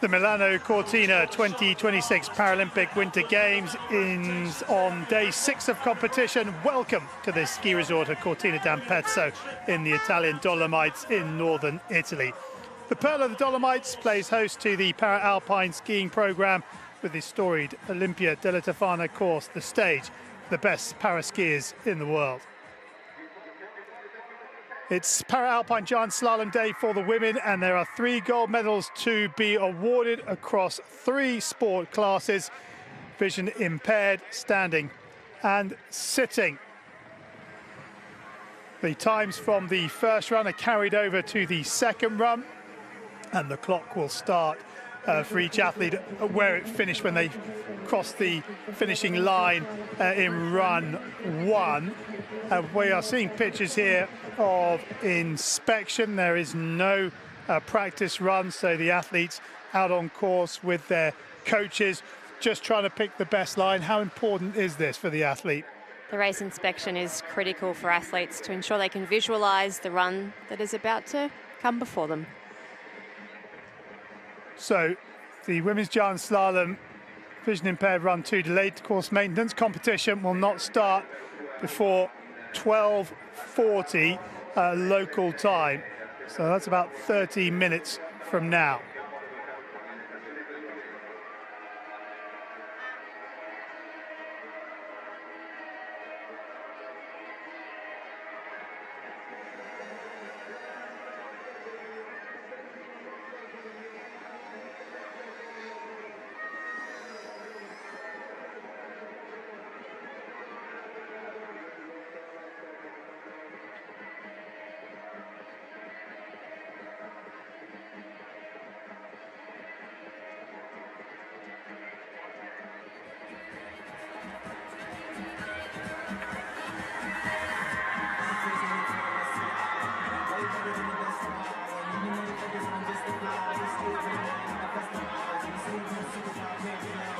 The Milano Cortina 2026 Paralympic Winter Games is on day 6 of competition. Welcome to this ski resort at Cortina d'Ampezzo in the Italian Dolomites in northern Italy. The Pearl of the Dolomites plays host to the Para Alpine Skiing program with the storied Olympia della Tofana course, the stage for the best para skiers in the world. It's Para Alpine Giant Slalom Day for the women, and there are 3 gold medals to be awarded across 3 sport classes: vision impaired, standing and sitting. The times from the first run are carried over to the second run, and the clock will start for each athlete where it finished when they crossed the finishing line in run 1. We are seeing pictures here of inspection. There is no practice run, so the athletes out on course with their coaches just trying to pick the best line. How important is this for the athlete? The race inspection is critical for athletes to ensure they can visualize the run that is about to come before them. So the women's giant slalom vision impaired run 2 delayed course maintenance competition will not start before 12:40 local time. So that's about 30 minutes from now.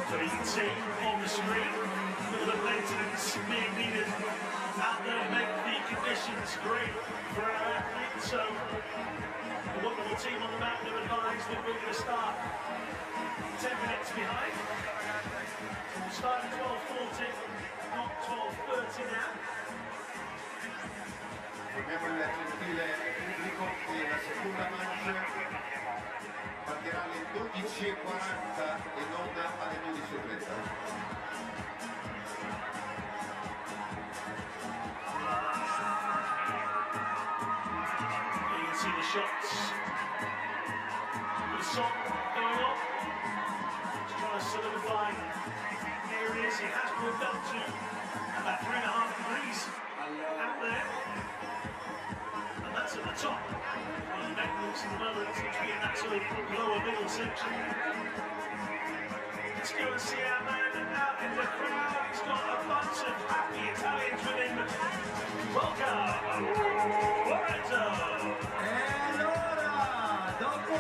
So you can see on the screen all the maintenance being needed out there to make the conditions great for our athletes. So the wonderful team on the mountain have advised that we're going to start 10 minutes behind. We'll start at 12:40, not 12:30 now. Abbiamo il gentile pubblico che la seconda manche partirà alle 12:40 e non alle 12:30. You can see the shots. The song going on. He's trying to solidify. Here he is. He has moved up to about 3.5 degrees out there. And that's at the top. The maintenance in the moment seems to be in that sort of lower middle section. Let's go and see our man out in the crowd. He's got a bunch of happy Italians with him. Welcome, Lorenzo. E allora, dopo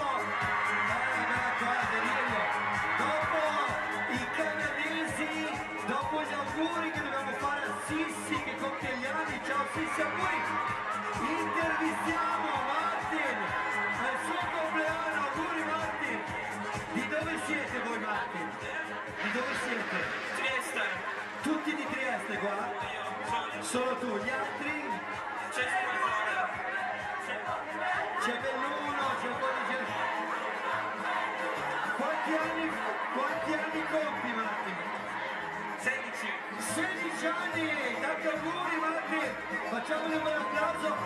i canadesi, dopo gli auguri che dobbiamo fare a Sissi che compie gli anni, ciao Sissi, auguri, intervistiamo Martin al suo compleanno. Auguri Martin. Di dove siete voi Martin? Di dove siete? Trieste. Tutti di Trieste qua? Solo tu, gli altri? C'è Belluno, c'è un po' di gente. Quanti anni compi Martin? 16. 16 anni! Tanti auguri Martin! Facciamogli un bel applauso!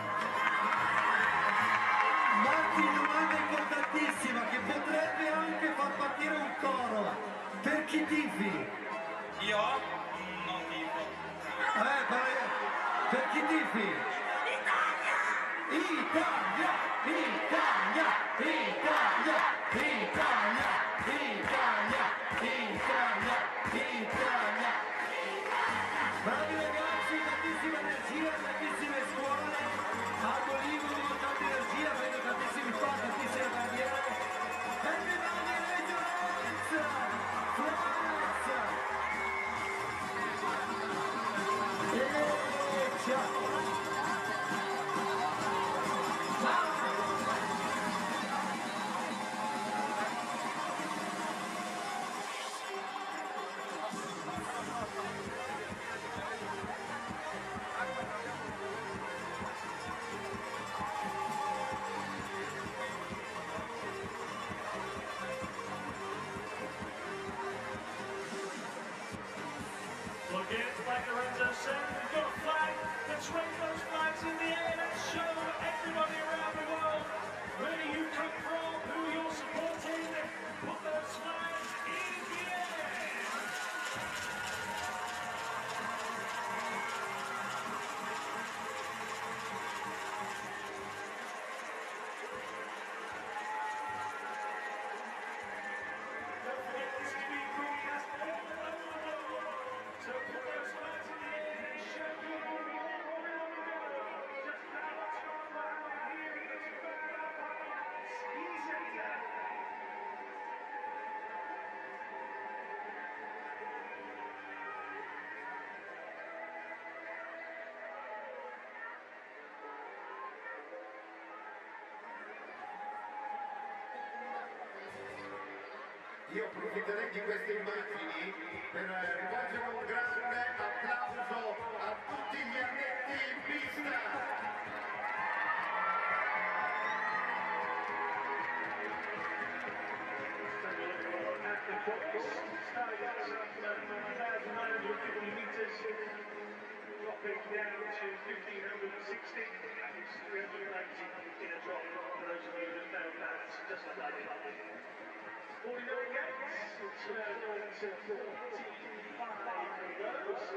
Martin, domanda importantissima che potrebbe anche far partire un coro. Per chi tifi? Io non tifo. Per chi tifi? Italia! Italia! Italia! Italia! Italia! Italia! Italia! Bravi ragazzi, tantissima energia, tantissime scuole, a Bolivia tanta energia, vedo tantissimi fan, tantissime bandiere. Everybody raise your hands! France! Ciao! like Lorenzo said, we've got a flag. Let's raise those flags in the air. Let's show everybody around the world where you come from, who you're supporting. Put those flags in the air. Don't forget this is being broadcast all over the world. So put those flags in the air and show people all around the world just how much fun we're having here at the Para Alpine Skiing Centre. Io approfitterei di queste immagini per rivolgere un grande applauso a tutti gli addetti in pista. At the box, starting at 1,950 metres, dropping down to 1,560, and it's 380 in a drop for those of you that know that, just like that. 49 gates, it's going to 45 of those.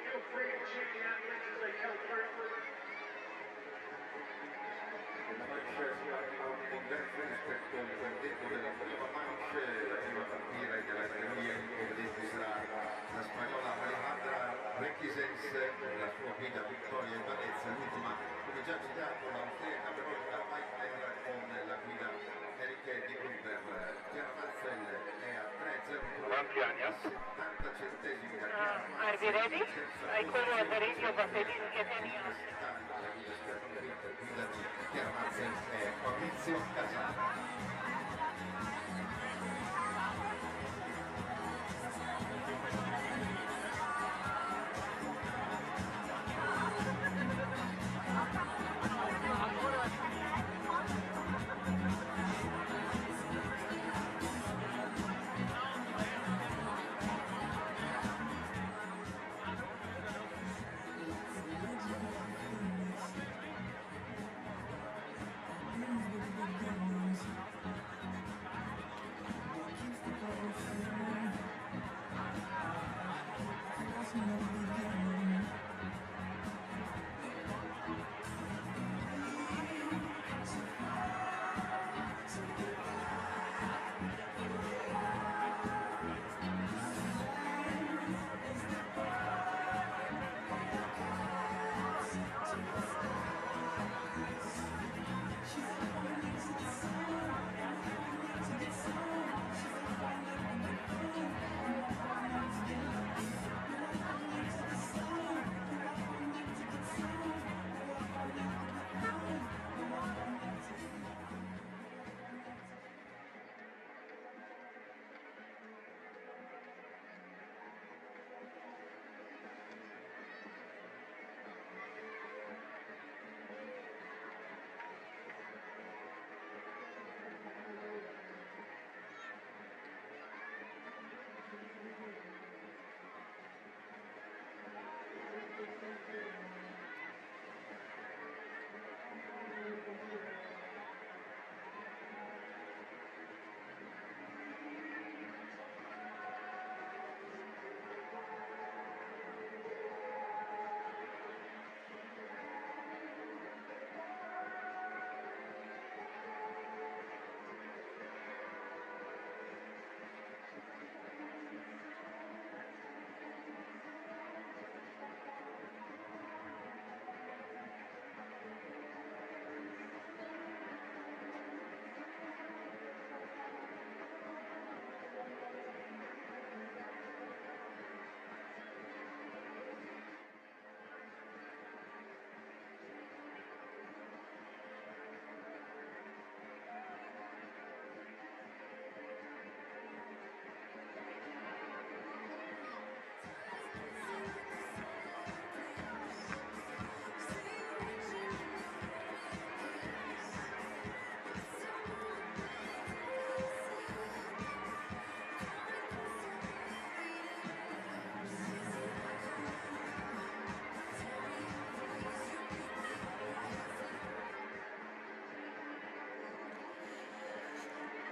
Feel free to cheer the athletes as they come through. Una manche diversa rispetto al verdetto della prima manche, la prima partita della teoria in vedete sarà la spagnola Alejandra Requesens, la sua guida Vittoria Ibanez, l'ultima come già citato l'austriaca però ormai era con la guida Erika di Gruber. Chiara Mazzell è a 3-0 70 centesimi da Chiara Mazzell. Are we ready? I call you at the radio, but I didn't get any answer. La guida guida di Chiara Mazzell e Fabrizio Casale.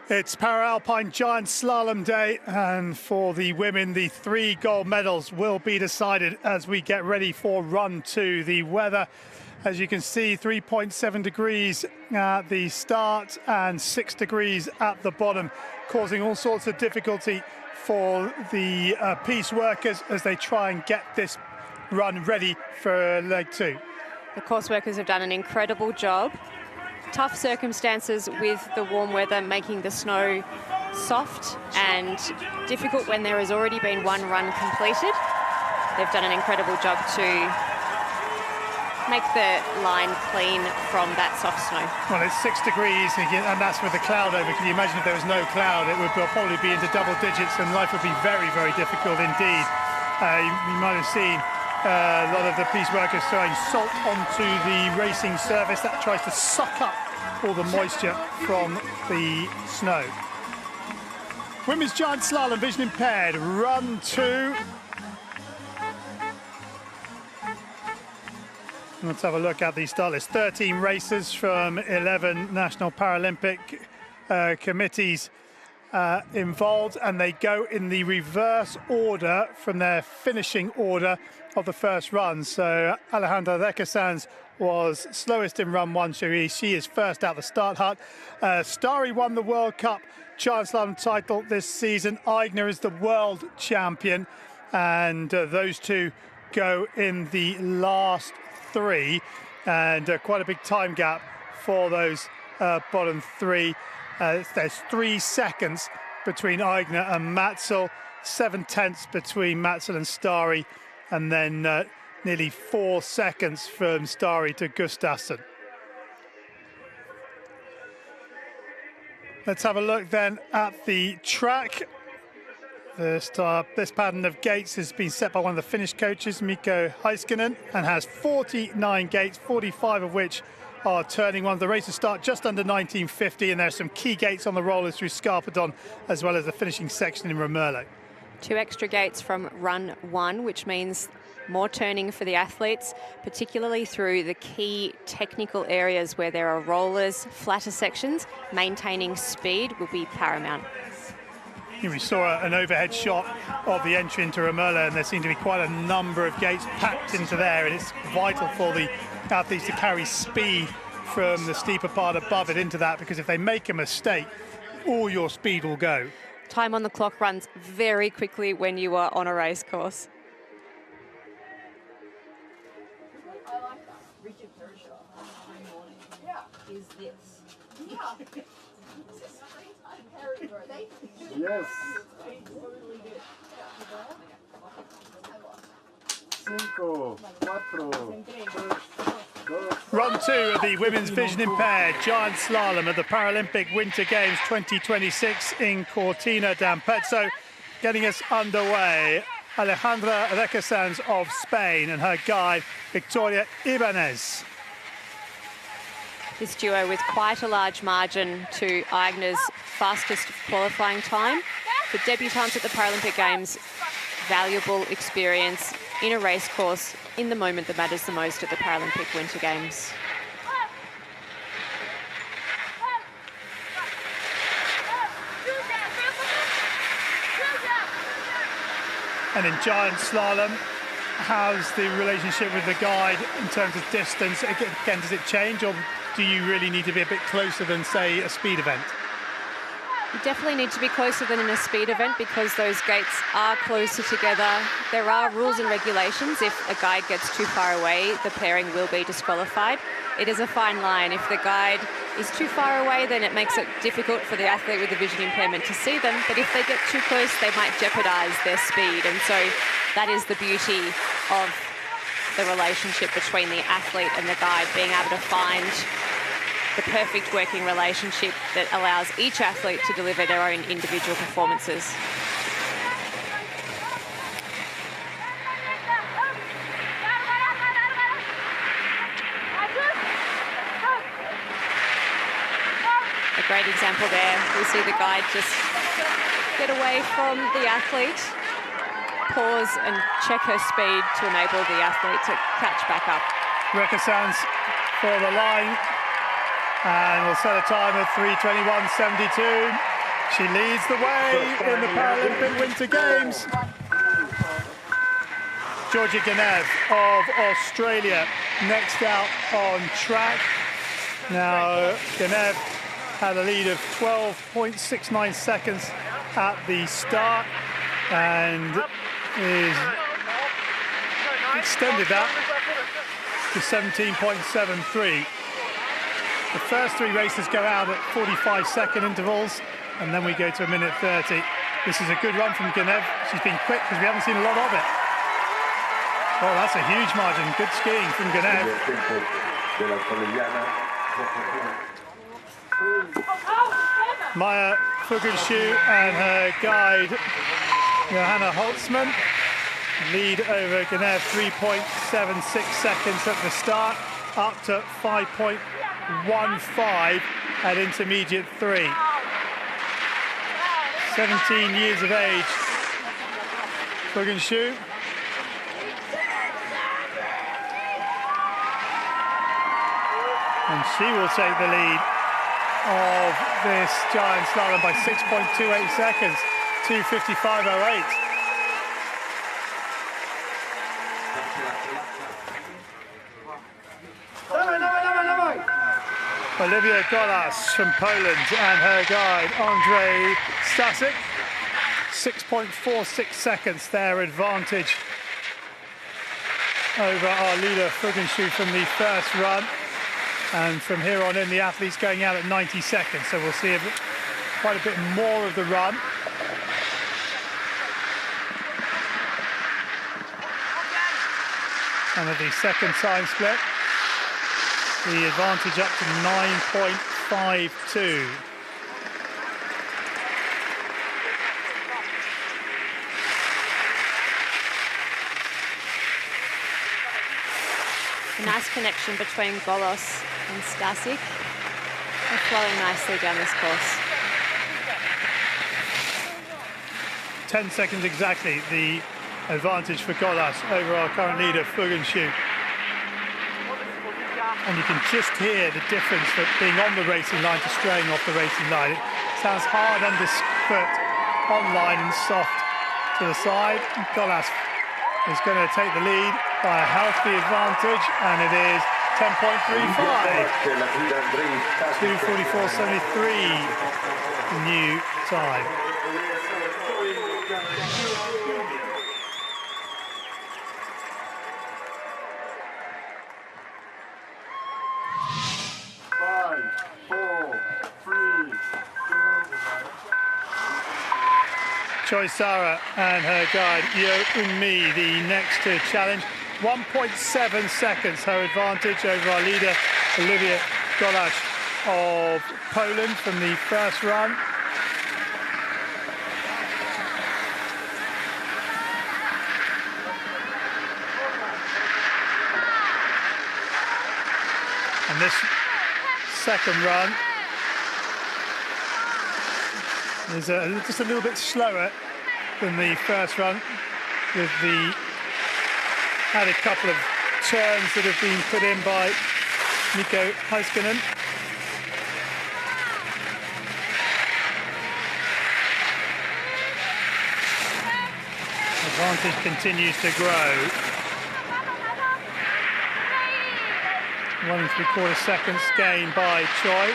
It's Para Alpine Giant Slalom Day, and for the women, the 3 gold medals will be decided as we get ready for run 2. The weather, as you can see, 3.7 degrees at the start and 6 degrees at the bottom, causing all sorts of difficulty for the piece workers as they try and get this run ready for leg 2. The course workers have done an incredible job. Tough circumstances with the warm weather, making the snow soft and difficult when there has already been one run completed. They've done an incredible job to make the line clean from that soft snow. Well, it's 6 degrees and that's with the cloud over. Can you imagine if there was no cloud? It would probably be into double digits and life would be very, very difficult indeed. You might have seen a lot of the piece workers throwing salt onto the racing surface. That tries to suck up all the moisture from the snow. Women's giant slalom, vision impaired, run 2. Let's have a look at the start list. 13 racers from 11 national Paralympic committees involved, and they go in the reverse order from their finishing order of the first run. So Alejandra Requesens was slowest in run 1. She is first out the start hut. Starry won the World Cup Giant Slalom title this season. Aigner is the world champion, and those two go in the last 3, and quite a big time gap for those bottom 3. There's 3 seconds between Aigner and Matzel, 7/10 between Matzel and Starry, and then nearly 4 seconds from Starry to Gustafsson. Let's have a look then at the track. This pattern of gates has been set by one of the Finnish coaches, Mikko Heiskanen, and has 49 gates, 45 of which are turning ones. The races start just under 1950, and there's some key gates on the rollers through Scarpadon, as well as the finishing section in Romerlo. 2 extra gates from run 1, which means more turning for the athletes, particularly through the key technical areas where there are rollers, flatter sections. Maintaining speed will be paramount. Here we saw an overhead shot of the entry into Romerlo, and there seem to be quite a number of gates packed into there, and it's vital for the athletes to carry speed from the steeper part above it into that, because if they make a mistake, all your speed will go. Time on the clock runs very quickly when you are on a race course. Yes. 5, 4, 3, Run 2 of the women's vision impaired giant slalom at the Paralympic Winter Games 2026 in Cortina d'Ampezzo. Getting us underway, Alejandra Requesens of Spain and her guide, Victoria Ibanez. This duo with quite a large margin to Aigner's fastest qualifying time. For debutantes at the Paralympic Games, valuable experience in a race course in the moment that matters the most at the Paralympic Winter Games. And in giant slalom, how's the relationship with the guide in terms of distance? Again, does it change, or do you really need to be a bit closer than, say, a speed event? You definitely need to be closer than in a speed event because those gates are closer together. There are rules and regulations. If a guide gets too far away, the pairing will be disqualified. It is a fine line. If the guide is too far away, then it makes it difficult for the athlete with a vision impairment to see them. But if they get too close, they might jeopardize their speed. And so that is the beauty of the relationship between the athlete and the guide, being able to find the perfect working relationship that allows each athlete to deliver their own individual performances. A great example there. We see the guide just get away from the athlete, pause and check her speed to enable the athlete to catch back up. Requesens for the line, and we'll set a time of 3:21.72. She leads the way in the Paralympic Winter Games. Georgia Genev of Australia next out on track. Now, Genev had a lead of 12.69 seconds at the start and is extended that to 17.73. The first three races go out at 45-second intervals, and then we go to 1:30. This is a good run from Genev. She's been quick because we haven't seen a lot of it. Oh, that's a huge margin. Good skiing from Genev. Maya Fugenshu and her guide, Johanna Holtzman, lead over Genev 3.76 seconds at the start, up to 5.15 at intermediate 3. 17 years of age, Fugenshu. And she will take the lead of this giant slalom by 6.28 seconds, 2:55.08. Olivia Golas from Poland and her guide, Andrzej Stasik. 6.46 seconds their advantage over our leader Fugenshu from the first run. And from here on in, the athletes going out at 90 seconds. So we'll see quite a bit more of the run. And at the second time split, the advantage up to 9.52. A nice connection between Golos and Stasik. They're flowing nicely down this course. 10 seconds exactly, the advantage for Golas over our current leader, Fugenshu. And you can just hear the difference for being on the racing line to straying off the racing line. It sounds hard underfoot, on line and soft to the side. Golas is going to take the lead by a healthy advantage, and it is 10.35. 2:44.73 new time. Choi Sara and her guide Yo Eun-mi, the next to challenge. 1.7 seconds her advantage over our leader Olivia Golas of Poland from the first run. And this second run is just a little bit slower than the first run, with the added couple of turns that have been put in by Mikko Heiskanen. Advantage continues to grow. 1 3/4 seconds gain by Choi.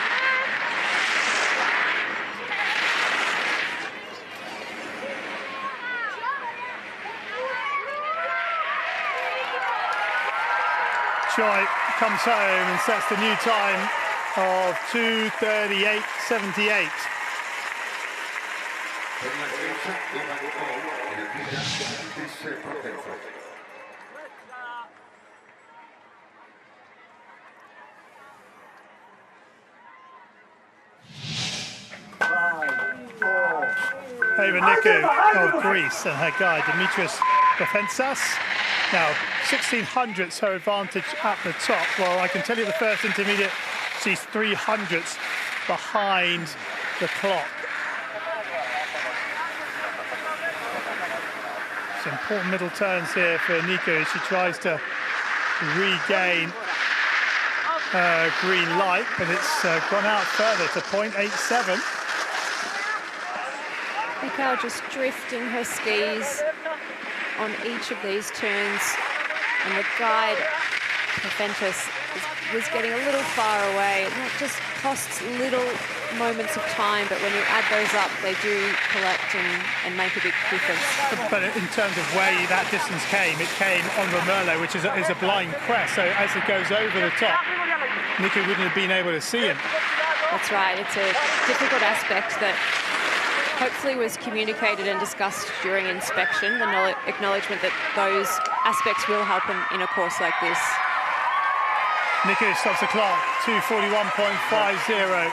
Choi comes home and sets the new time of 2:38.78. Over Niku of Greece and her guide Dimitris Defensas. Now, 1600ths her advantage at the top. Well, I can tell you the first intermediate, she's 300ths behind the clock. Some important middle turns here for Niku as she tries to regain green light, but it's gone out further to 0.87. Mikhail just drifting her skis on each of these turns, and the guide, Preventus, was getting a little far away. And that just costs little moments of time, but when you add those up, they do collect and make a big difference. But in terms of where that distance came, it came on Romerlo, which is a blind crest, so as it goes over the top, Nico wouldn't have been able to see him. That's right, it's a difficult aspect that hopefully was communicated and discussed during inspection, the acknowledgement that those aspects will help in a course like this. Nico stops the clock, 2:41.50.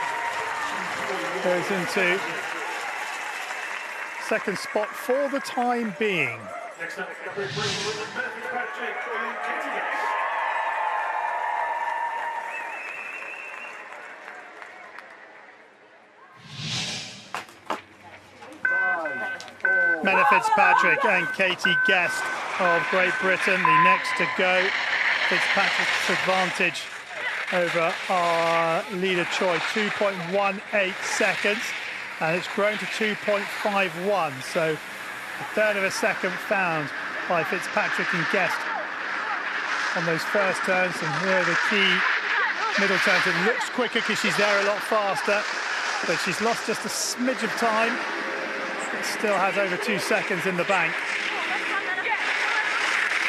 Goes into second spot for the time being. Next up, number 3, Paralympic Patrick and Katie Guest. Mena Fitzpatrick and Katie Guest of Great Britain, the next to go. Fitzpatrick's advantage over our leader Choi, 2.18 seconds, and it's grown to 2.51, so a third of a second found by Fitzpatrick and Guest on those first turns. And here are the key middle turns. It looks quicker because she's there a lot faster, but she's lost just a smidge of time. It still has over 2 seconds in the bank.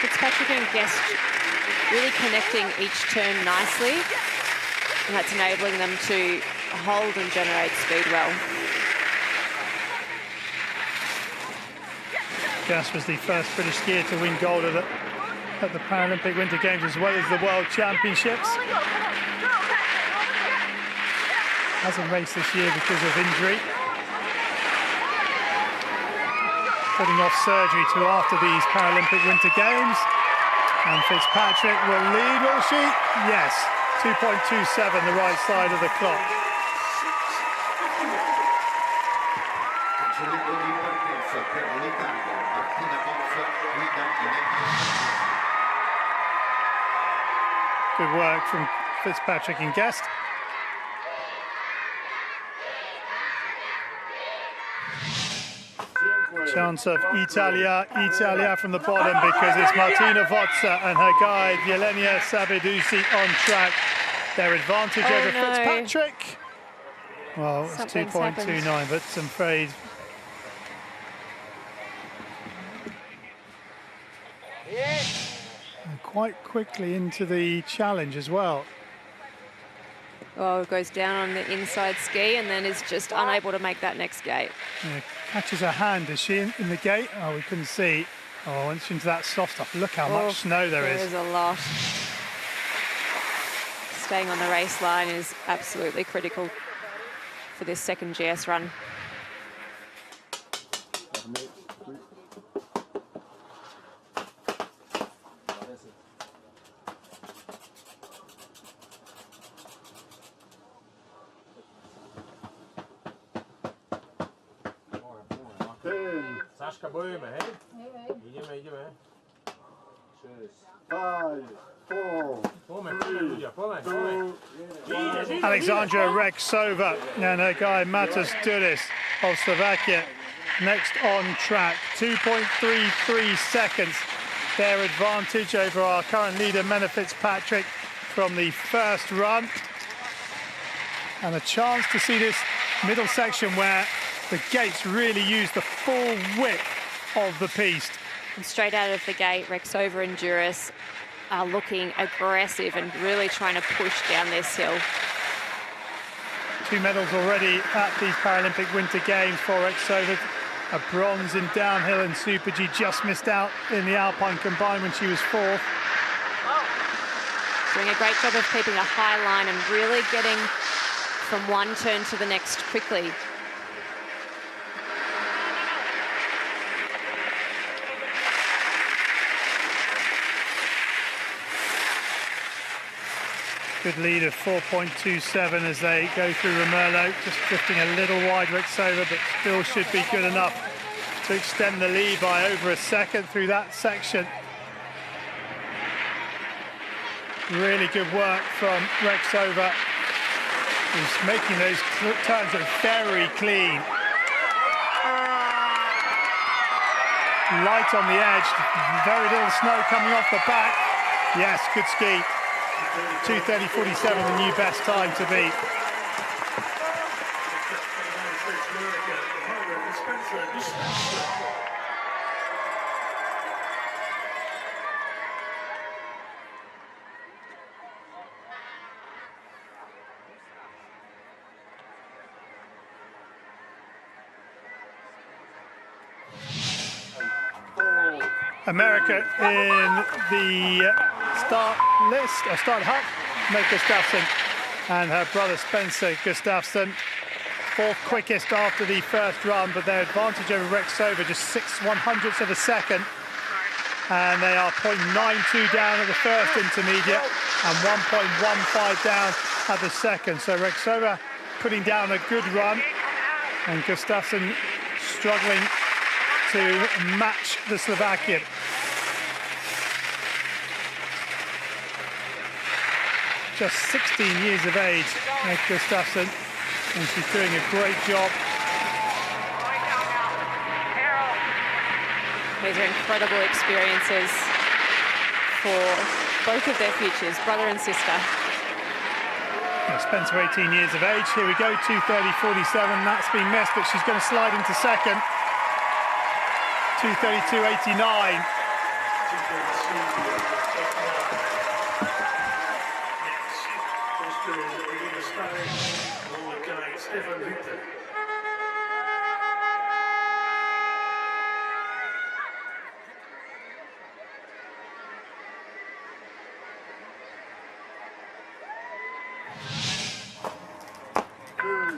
Fitzpatrick and Guest really connecting each turn nicely, and that's enabling them to hold and generate speed well. Guest was the first British skier to win gold at the Paralympic Winter Games as well as the World Championships. Hasn't raced this year because of injury. Putting off surgery to after these Paralympic Winter Games. And Fitzpatrick will lead, will she? Yes, 2.27, the right side of the clock. Good work from Fitzpatrick and Guest. Chance of Italia from the bottom because it's Martina Vozza and her guide Yelenia Sabedusi on track. Their advantage over Fitzpatrick. Well, it's 2.29, but I'm afraid quite quickly into the challenge as well. Oh, goes down on the inside ski and then is just unable to make that next gate. Yeah, catches her hand, is she in the gate? Oh, we couldn't see. Oh, once into that soft stuff, look how much snow there is. There is a lot. Staying on the race line is absolutely critical for this second GS run. Ideme. 5, 4, 3, Alexandra Rexova and her guy Matas Duris of Slovakia next on track. 2.33 seconds their advantage over our current leader Mena Fitzpatrick from the first run. And a chance to see this middle section where the gates really use the full width of the piste. And straight out of the gate, Rexova and Duris are looking aggressive and really trying to push down this hill. 2 medals already at these Paralympic Winter Games for Rexova. A bronze in downhill and Super G, just missed out in the Alpine combined when she was 4th. Doing a great job of keeping a high line and really getting from one turn to the next quickly. Good lead of 4.27 as they go through Romerlo, just drifting a little wide Rexova, but still should be good enough to extend the lead by over a second through that section. Really good work from Rexova, who's making those turns very clean. light on the edge, very little snow coming off the back. Yes, good ski. 2:30.47, the new best time to beat. America in the start list, or start hut, Meg Gustafsson and her brother Spencer Gustafsson. Fourth quickest after the first run, but their advantage over Rexova just 6/100ths of a second. And they are 0.92 down at the first intermediate and 1.15 down at the second. So Rexova putting down a good run, and Gustafsson struggling to match the Slovakian. Just 16 years of age, Meg Gustafsson, and she's doing a great job. These are incredible experiences for both of their futures, brother and sister. Spencer, 18 years of age. Here we go, 2:30.47. That's been missed, but she's going to slide into second. 2:32.89.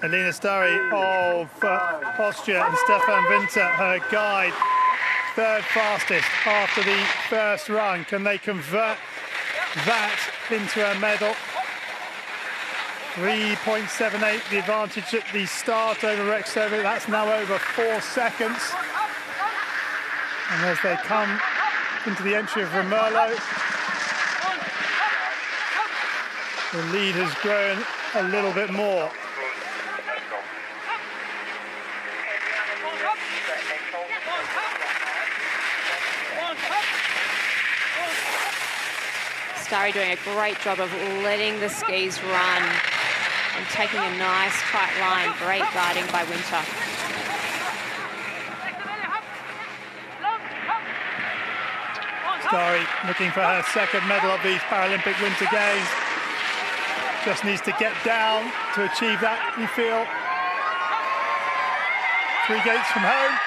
Elina Stari of Austria and Stefan Winter, her guide, third fastest after the first run. Can they convert that into a medal? 3.78 the advantage at the start over Rexova. That's now over 4 seconds. And as they come into the entry of Romerlo, the lead has grown a little bit more. Stari doing a great job of letting the skis run and taking a nice tight line. Great guiding by Winter. Stari looking for her second medal of these Paralympic Winter Games. Just needs to get down to achieve that, you feel. 3 gates from home.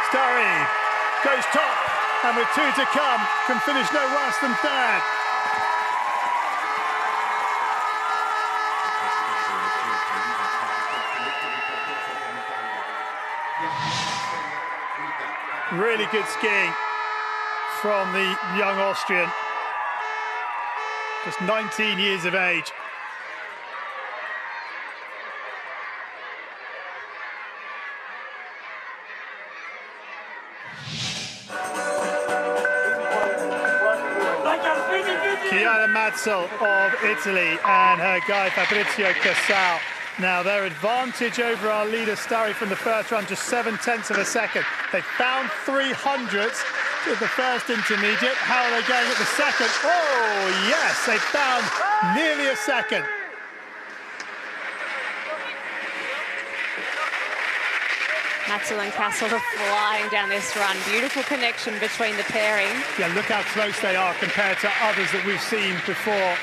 Stari goes top, and with 2 to come, can finish no worse than third. Really good skiing from the young Austrian. Just 19 years of age. Chiara Mazzel of Italy and her guy Fabrizio Casal. Now their advantage over our leader Stari from the first run, just 7/10ths of a second. They found 300ths at the first intermediate. How are they going at the second? Oh yes, they found nearly a second. Mazzel and Castle are flying down this run. Beautiful connection between the pairing. Yeah, look how close they are compared to others that we've seen before.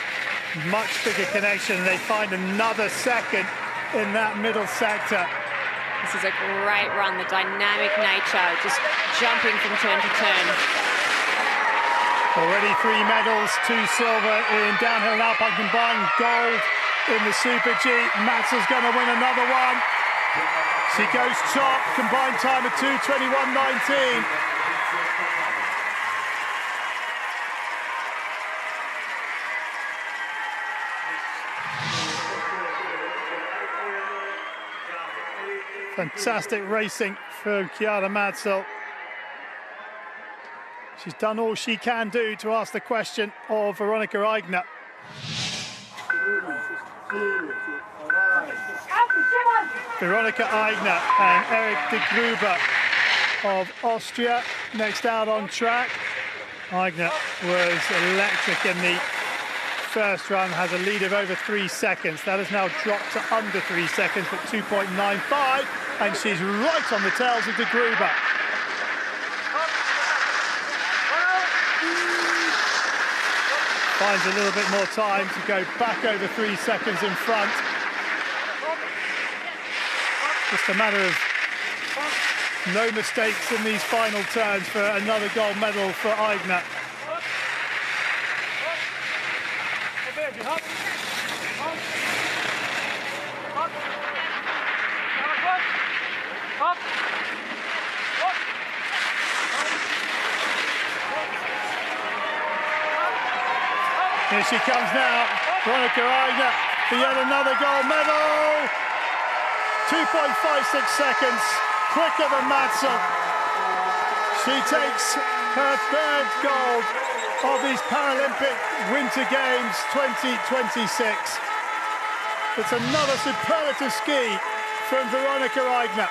Much bigger connection. They find another second in that middle sector. This is a great run, the dynamic nature, just jumping from turn to turn. Already 3 medals, 2 silver in downhill and alpine combined, gold in the Super G. Mazzel's going to win another one. She goes top, combined time of 2:21.19. Fantastic racing for Chiara Mazzel. She's done all she can do to ask the question of Veronika Eigner. Veronika Eigner and Erik de Gruber of Austria, next out on track. Aigner was electric in the first run, has a lead of over 3 seconds. That has now dropped to under 3 seconds, but 2.95, and she's right on the tails of de Gruber. Finds a little bit more time to go back over 3 seconds in front. Just a matter of no mistakes in these final turns for another gold medal for Aigner. Here she comes now, Veronika Aigner for yet another gold medal. 2.56 seconds, quicker than Madsell. She takes her third gold of these Paralympic Winter Games 2026. It's another superlative ski from Veronika Aigner.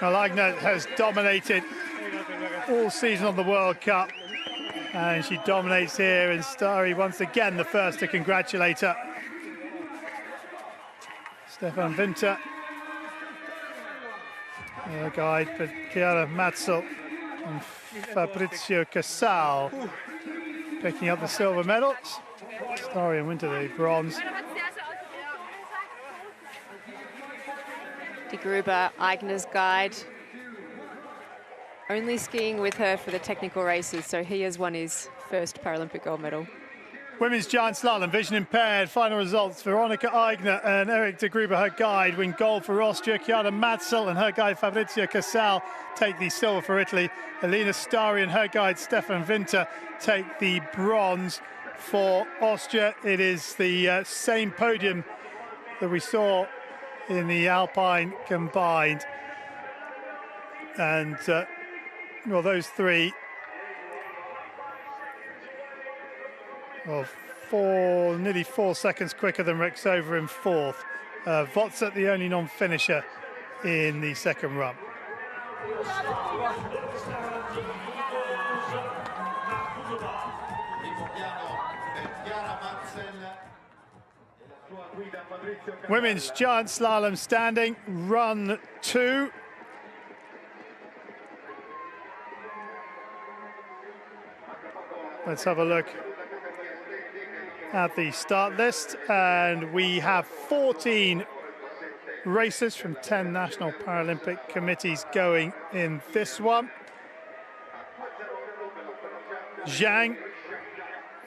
Aigner has dominated all season on the World Cup, and she dominates here in Stari once again, the first to congratulate her. Stefan Winter, her guide for Chiara Madsell and Fabrizio Casal picking up the silver medals. Stari and Winter the bronze. De Gruber, Aigner's guide, only skiing with her for the technical races, so he has won his first Paralympic gold medal. Women's giant slalom, vision impaired, final results. Veronika Aigner and Erik de Gruber, her guide, win gold for Austria. Chiara Madsell and her guide Fabrizio Casal take the silver for Italy. Elina Stari and her guide Stefan Winter take the bronze for Austria. It is the same podium that we saw in the Alpine combined, and well, those three, well, nearly 4 seconds quicker than Rexova in fourth. Votsa the only non-finisher in the second run. Women's giant slalom standing, run 2. Let's have a look at the start list, and we have 14 racers from 10 national Paralympic committees going in this one. Zhang,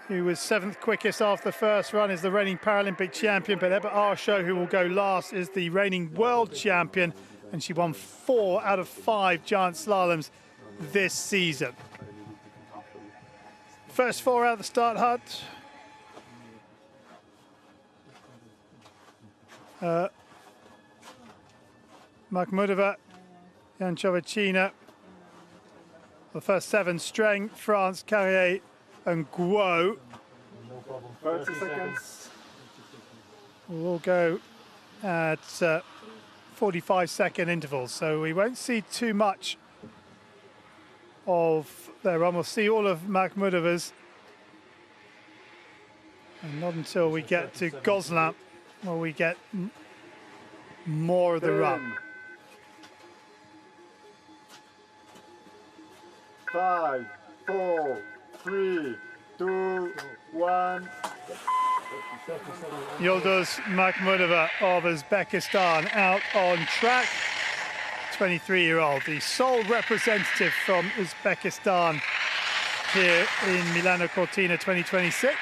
who was 7th quickest after the first run, is the reigning Paralympic champion, but Ebba Arsho, who will go last, is the reigning world champion, and she won 4 out of 5 giant slaloms this season. First 4 out of the start hut. Makhmudova, Yanchovicina. The first 7, Streng, France, Carrier, and Guo. 30 seconds. We'll all go at 45-second intervals, so we won't see too much of their run. We'll see all of Makhmudova's, and not until we get to Gosselin will we get more of the run. 5, 4, 3, 2, 1. Yıldız Makhmudova of Uzbekistan out on track. 23-year-old, the sole representative from Uzbekistan here in Milano Cortina 2026.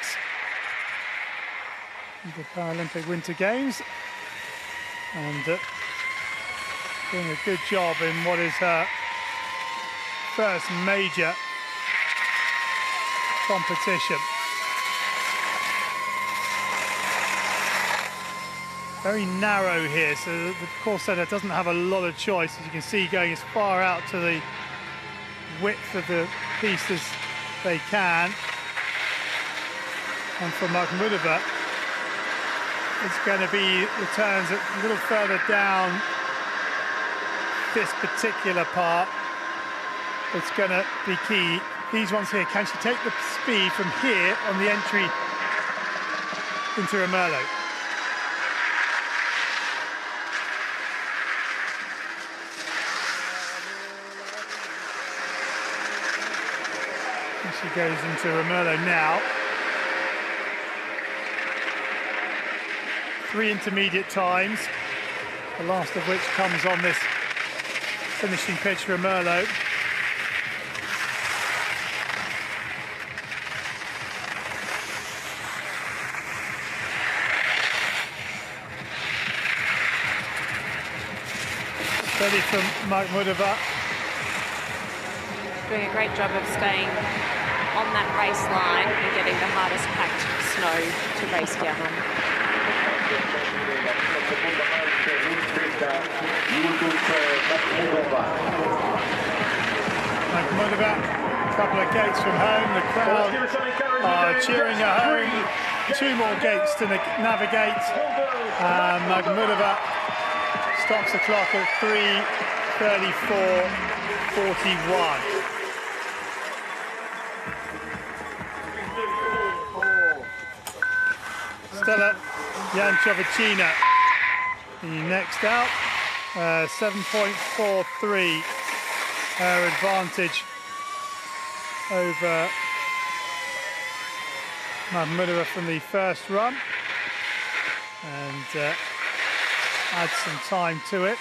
The Paralympic Winter Games, and doing a good job in what is her first major competition. very narrow here, so the course setter doesn't have a lot of choice, as you can see, going as far out to the width of the piece as they can. And for Makhmudova, it's going to be the turns a little further down this particular part. It's going to be key. These ones here, can she take the speed from here on the entry into Romerlo? And she goes into Romerlo now. 3 intermediate times, the last of which comes on this finishing pitch for Romerlo. Steady from Makhmudova. Doing a great job of staying on that race line and getting the hardest packed snow to race down on. Makhmudova, a couple of gates from home. The crowd are cheering her home. 2 more gates to navigate. Makhmudova stops the clock at 3:34.41. Stella Janchovicina, the next out, 7.43, her advantage over Makhmudova from the first run, and adds some time to it.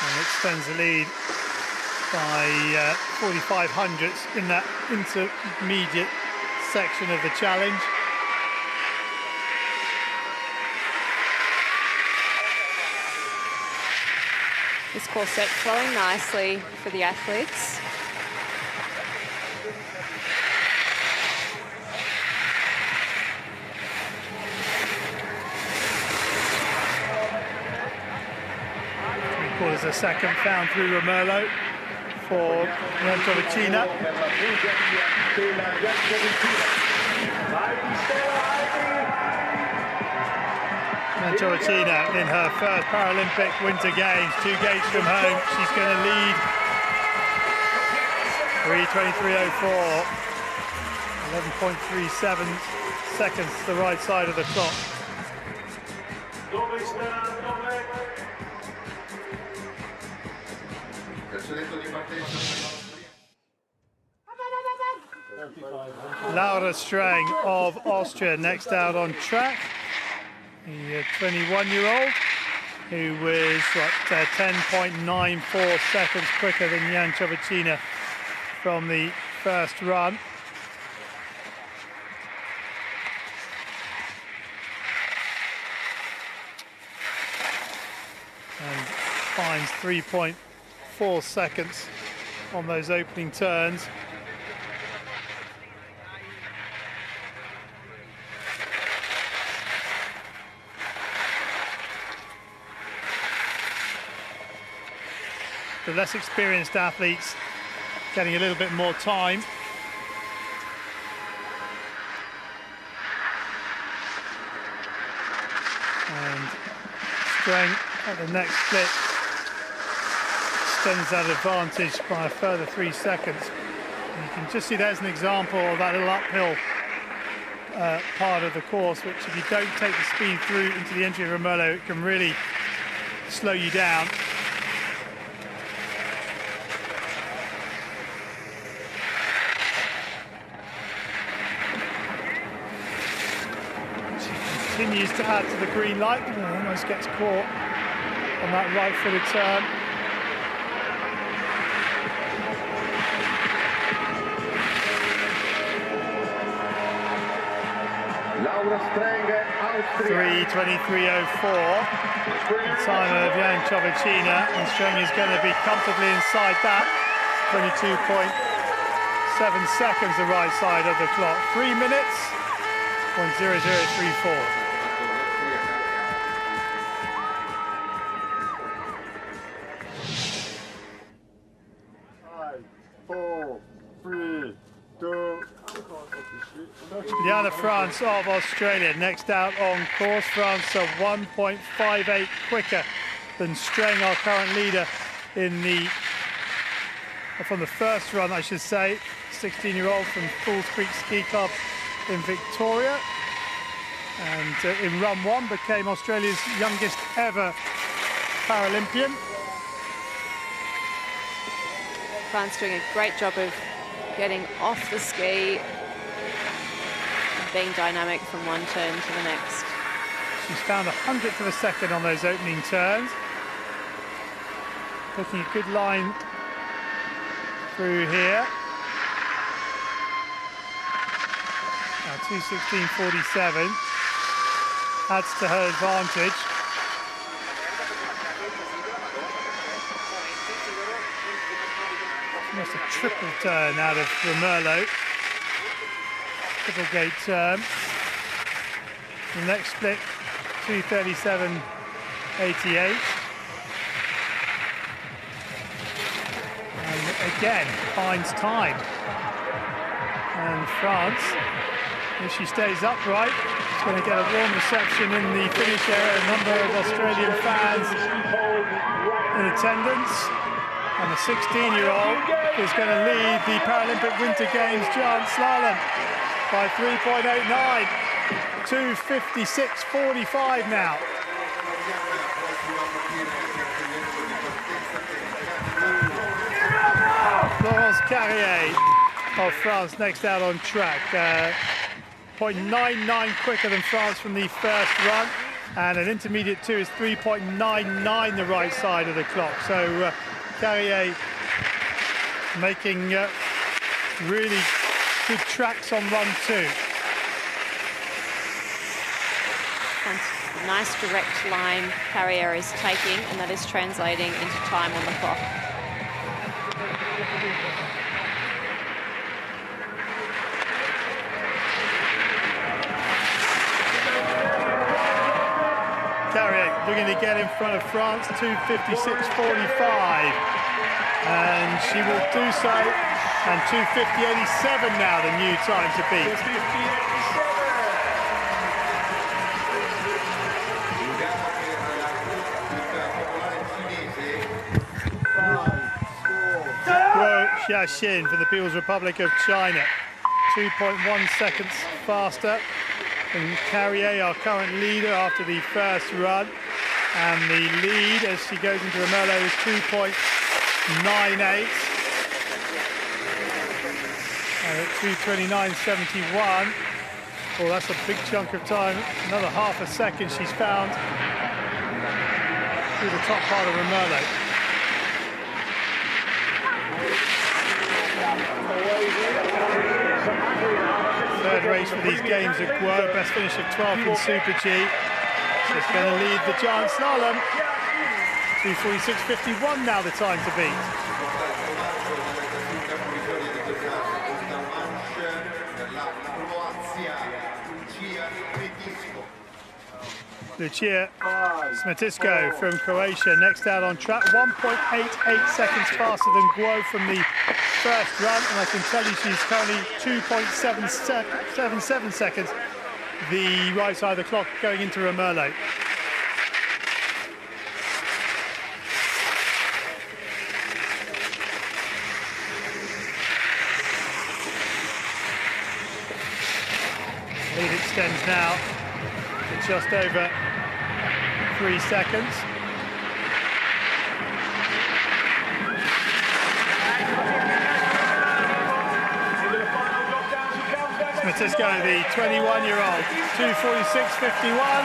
And extends the lead by 45 hundredths in that intermediate section of the challenge. This course set flowing nicely for the athletes. Quarters a second found through Romerlo for Janchovicina. Janchovicina in her first Paralympic Winter Games, 2 gates from home. She's going to lead 3:23.04, 11.37 seconds to the right side of the clock. Laura Strang of Austria next out on track. The 21-year-old who was 10.94 seconds quicker than Janchovicina from the first run. And finds 3.4 seconds on those opening turns. The less experienced athletes getting a little bit more time. And Strang at the next split extends that advantage by a further 3 seconds. And you can just see there's an example of that little uphill part of the course, which if you don't take the speed through into the entry of Romerlo, it can really slow you down. Continues to add to the green light. Almost gets caught on that right-footed turn. Laura Strang 3:23.04. The time of Jan Chovicina, and Streng is going to be comfortably inside that. 22.7 seconds the right side of the clock. 3 minutes, 0.0034. 5, 4, 3, 2. Diana France of Australia next out on course. France are 1.58 quicker than Streng, our current leader in the from the first run, I should say. 16-year-old from Falls Creek Ski Club in Victoria, and in run one became Australia's youngest ever Paralympian. France doing a great job of getting off the ski and being dynamic from one turn to the next. She's found 100th of a second on those opening turns. Putting a good line through here. Now 2:16.47 adds to her advantage. Almost a triple turn out of Romerlo. Triple gate turn. The next split, 2:37.88. And again, finds time. And France, if she stays upright, is going to get a warm reception in the finish area. A number of Australian fans in attendance. And the 16-year-old is going to lead the Paralympic Winter Games giant slalom by 3.89. 2:56.45 now. Florence Carrier of France next out on track. 0.99 quicker than France from the first run, and an intermediate 2 is 3.99 the right side of the clock. So Carrier making really good tracks on run 2. And nice direct line Carrier is taking, and that is translating into time on the clock. Carrier looking to get in front of France, 2:56.45, and she will do so. And 2:50.87 now, the new time to beat. Guo Xiaxin for the People's Republic of China, 2.1 seconds faster than Carrier, our current leader after the first run. And the lead as she goes into Romerlo is 2.98. And at 2:29.71, well, that's a big chunk of time. Another half a second she's found through the top part of Romerlo. Third race for these games at Guo, best finish of 12th in Super G. She's going to lead the giant slalom. 2:46.51 now the time to beat. Lucia Smetisko from Croatia next out on track, 1.88 seconds faster than Guo from the first run, and I can tell you she's currently 2.77 seconds the right side of the clock going into Romerlo. Lead extends now to just over 3 seconds. Smetisko, the 21-year-old, 2:46.51,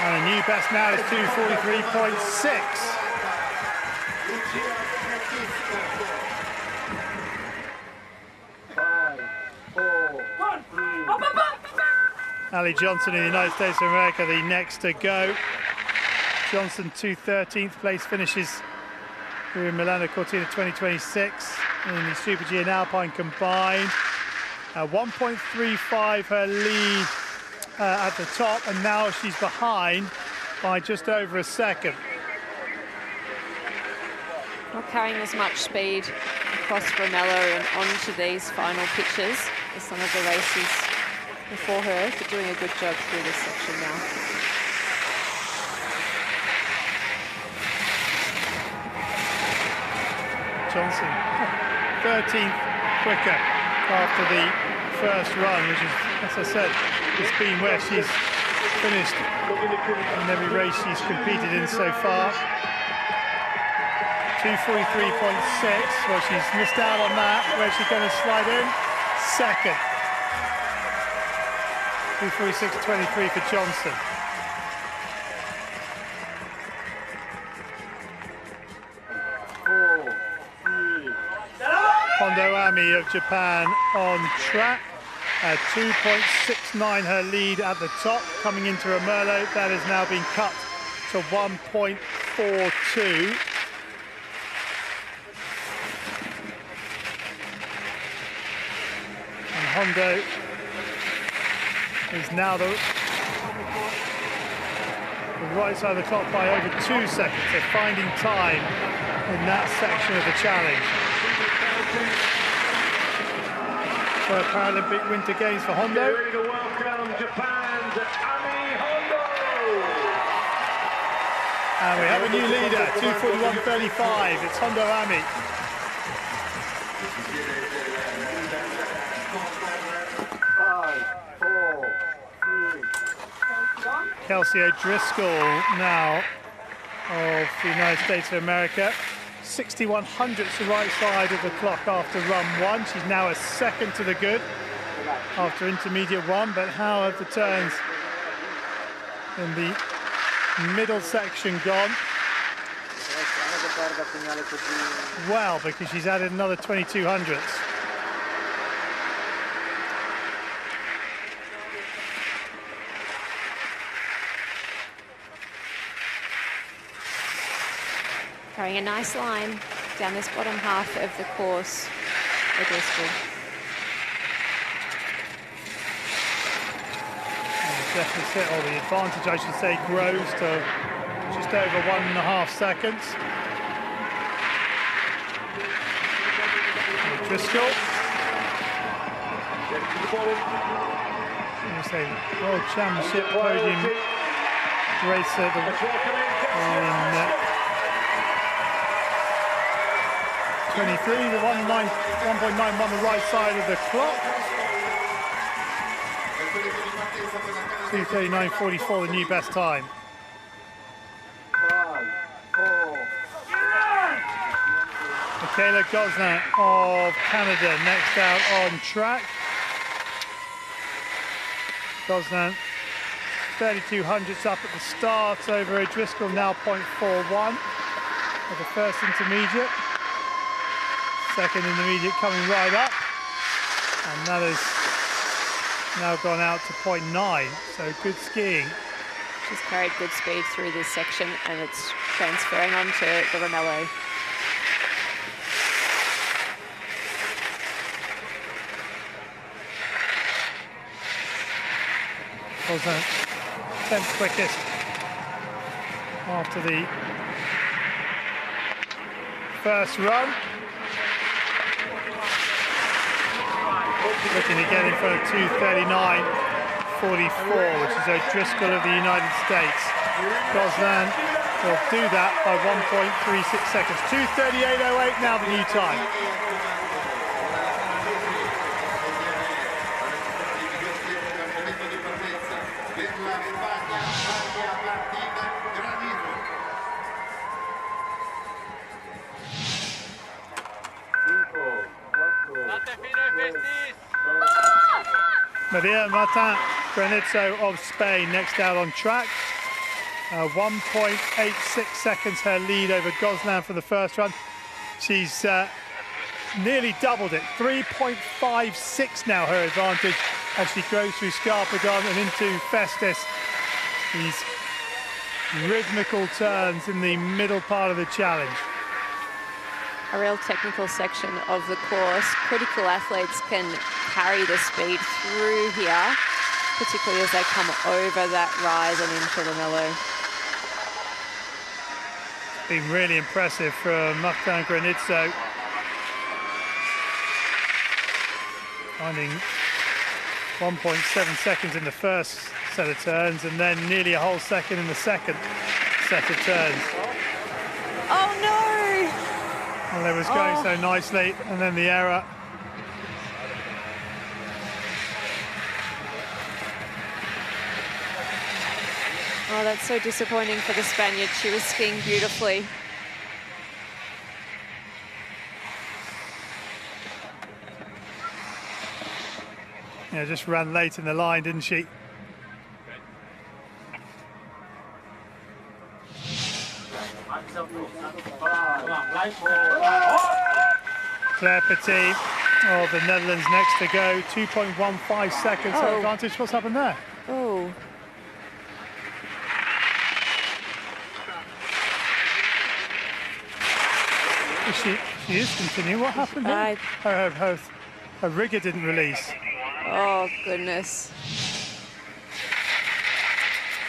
and a new best now is 2:43.6. Ali Johnson in the United States of America, the next to go. Johnson, 2 13th place finishes here in Milano Cortina 2026 in the Super G and Alpine combined. 1.35 her lead at the top, and now she's behind by just over a second. Not carrying as much speed across Romello and onto these final pitches as some of the races before her, but doing a good job through this section now. Johnson, 13th quicker after the first run, which is, as I said, it's been where she's finished in every race she's competed in so far. 2:43.6, well, she's missed out on that. Where's she going to slide in? Second. 2:46.23 for Johnson. Hondo Ami of Japan on track. 2.69 her lead at the top. Coming into Romello, that has now been cut to 1.42. And Hondo is now the right side of the clock by over 2 seconds. They're finding time in that section of the challenge. For Paralympic Winter Games for Hondo. Ready to welcome Japan's Ami Hondo. And we have a new leader, 2:41.35. It's Hondo Ami. Kelsey O'Driscoll now of the United States of America. 61 hundredths the right side of the clock after run one. She's now a second to the good after intermediate one, but how have the turns in the middle section gone? Well, because she's added another 22 hundredths. Carrying a nice line down this bottom half of the course. O'Driscoll. Deficit, or the advantage I should say, grows to just over 1.5 seconds. O'Driscoll. Say World Championship podium racer in 23, the 1.91 the right side of the clock. 2:39.44 the new best time. Michaela Gosnat of Canada next out on track. Gosnat 32 hundredths up at the start over O'Driscoll, now 0.41 at the first intermediate. Second intermediate coming right up, and that has now gone out to 0.9, so good skiing. She's carried good speed through this section, and it's transferring onto the Romello. Was 10th quickest after the first run. Looking to get in front of 2:39.44, which is O'Driscoll of the United States. Goslan will do that by 1.36 seconds. 2:38.08 now the new time. Maria Martin Granizzo of Spain next out on track. 1.86 seconds her lead over Goslan for the first run. She's nearly doubled it. 3.56 now her advantage as she goes through Scarpagon and into Festus. These rhythmical turns in the middle part of the challenge. A real technical section of the course. Critical athletes can carry the speed through here, particularly as they come over that rise and into the mellow. Been really impressive from Martin Granizzo. Finding 1.7 seconds in the first set of turns and then nearly a whole second in the second set of turns. Oh no! Well, it was going so nicely, and then the error. Oh, that's so disappointing for the Spaniard. She was skiing beautifully. Yeah, just ran late in the line, didn't she? Claire Petit of the Netherlands next to go. 2.15 seconds advantage. What's happened there? Oh. She is continuing. What happened here? Her rigger didn't release. Oh, goodness.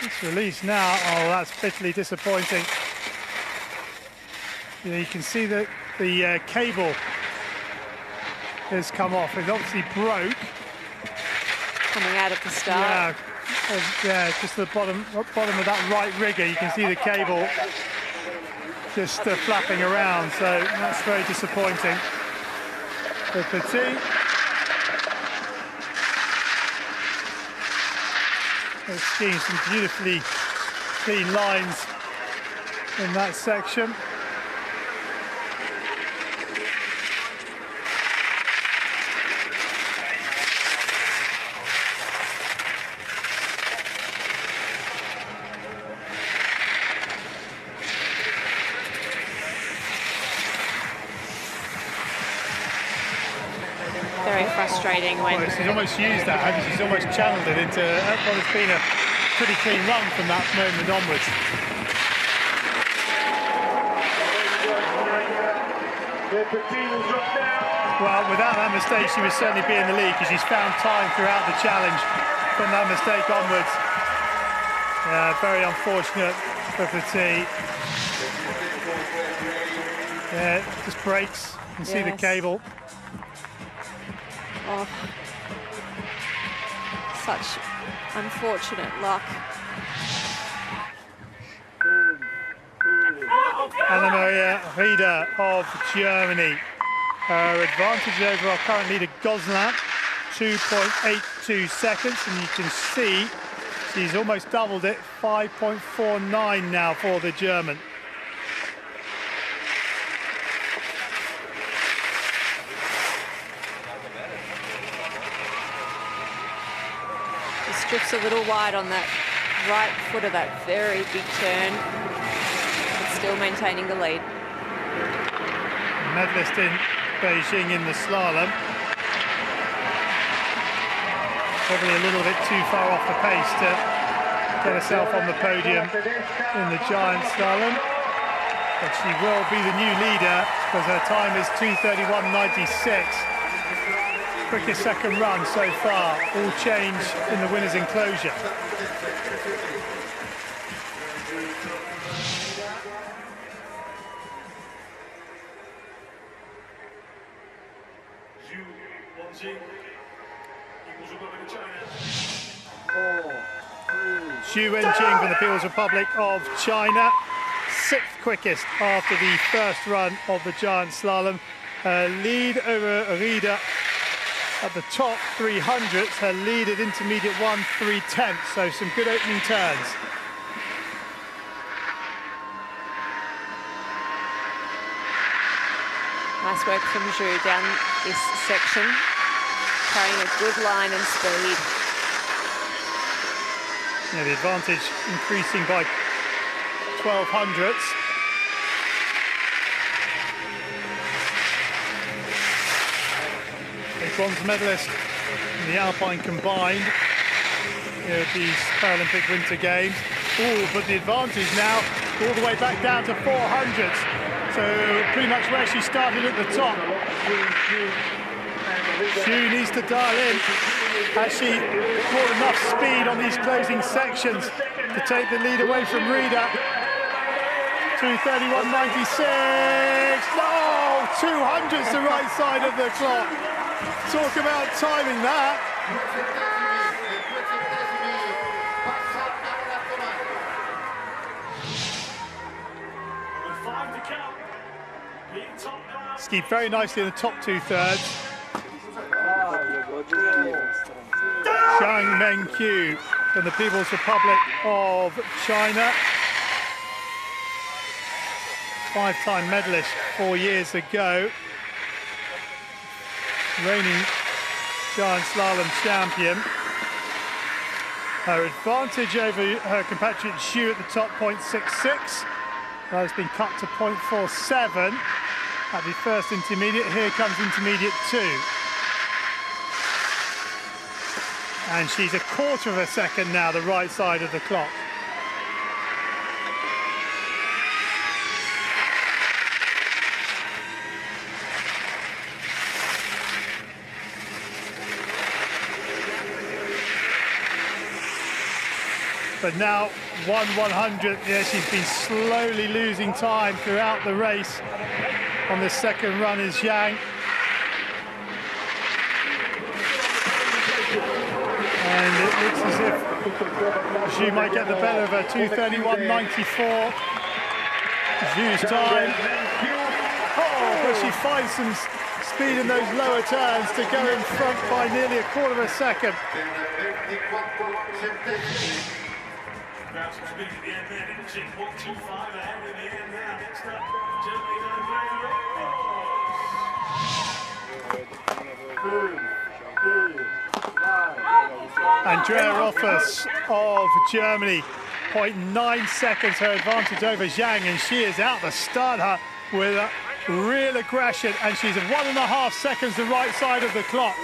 It's released now. Oh, that's bitterly disappointing. You can see that the cable has come off. It obviously broke. Coming out at the start. Yeah, just the bottom of that right rigger. You can see the cable just flapping around. So that's very disappointing for Petit. They're skiing some beautifully clean lines in that section. Very frustrating when... Well, she's almost used that, hasn't she? She's almost channeled it into... Well, it's been a pretty clean run from that moment onwards. Well, without that mistake, she would certainly be in the lead because she's found time throughout the challenge from that mistake onwards. Very unfortunate for Petit. Yeah, just breaks. You can see the cable. Oh, such unfortunate luck. Anna-Maria Rieder of Germany. Her advantage over our current leader Gosselin, 2.82 seconds, and you can see she's almost doubled it, 5.49 now for the German. Just drifts a little wide on that right foot of that very big turn, but still maintaining the lead. Medalist in Beijing in the slalom. Probably a little bit too far off the pace to get herself on the podium in the giant slalom. But she will be the new leader because her time is 2:31.96. Quickest second run so far, all change in the winner's enclosure. Xu Wenjing from the People's Republic of China, 6th quickest after the first run of the giant slalom. Her lead over Rieder at the top 300s, her lead at intermediate 1/3/10, so some good opening turns. Nice work from Zhu down this section, carrying a good line and speed. Yeah, the advantage increasing by 1200ths. The bronze medalist in the Alpine combined here at these Paralympic Winter Games. Oh, but the advantage now all the way back down to 400s. So pretty much where she started at the top. Xu needs to dial in. Has she brought enough speed on these closing sections to take the lead away from Rita? 2:31.96. No, 200's the right side of the clock. Talk about timing that. Skied very nicely in the top 2/3. Zhang Mengqiu from the People's Republic of China. 5-time medalist 4 years ago. Reigning giant slalom champion. Her advantage over her compatriot Xu at the top, 0.66. That has been cut to 0.47 at the first intermediate. Here comes intermediate 2. And she's a quarter of a second now, the right side of the clock. But now 1/100, yeah, she's been slowly losing time throughout the race. On this second run is Zhang. And it looks as if Xu might get the better of her. 2:31.94. Xu's time. Oh, but she finds some speed in those lower turns to go in front by nearly a quarter of a second. Grab some speed at the end there, didn't she? 1:25 ahead in the end now. Next up, Germany's Andrea Roffers of Germany, 0.9 seconds her advantage over Zhang, and she is out to start her with a real aggression, and she's 1.5 seconds the right side of the clock.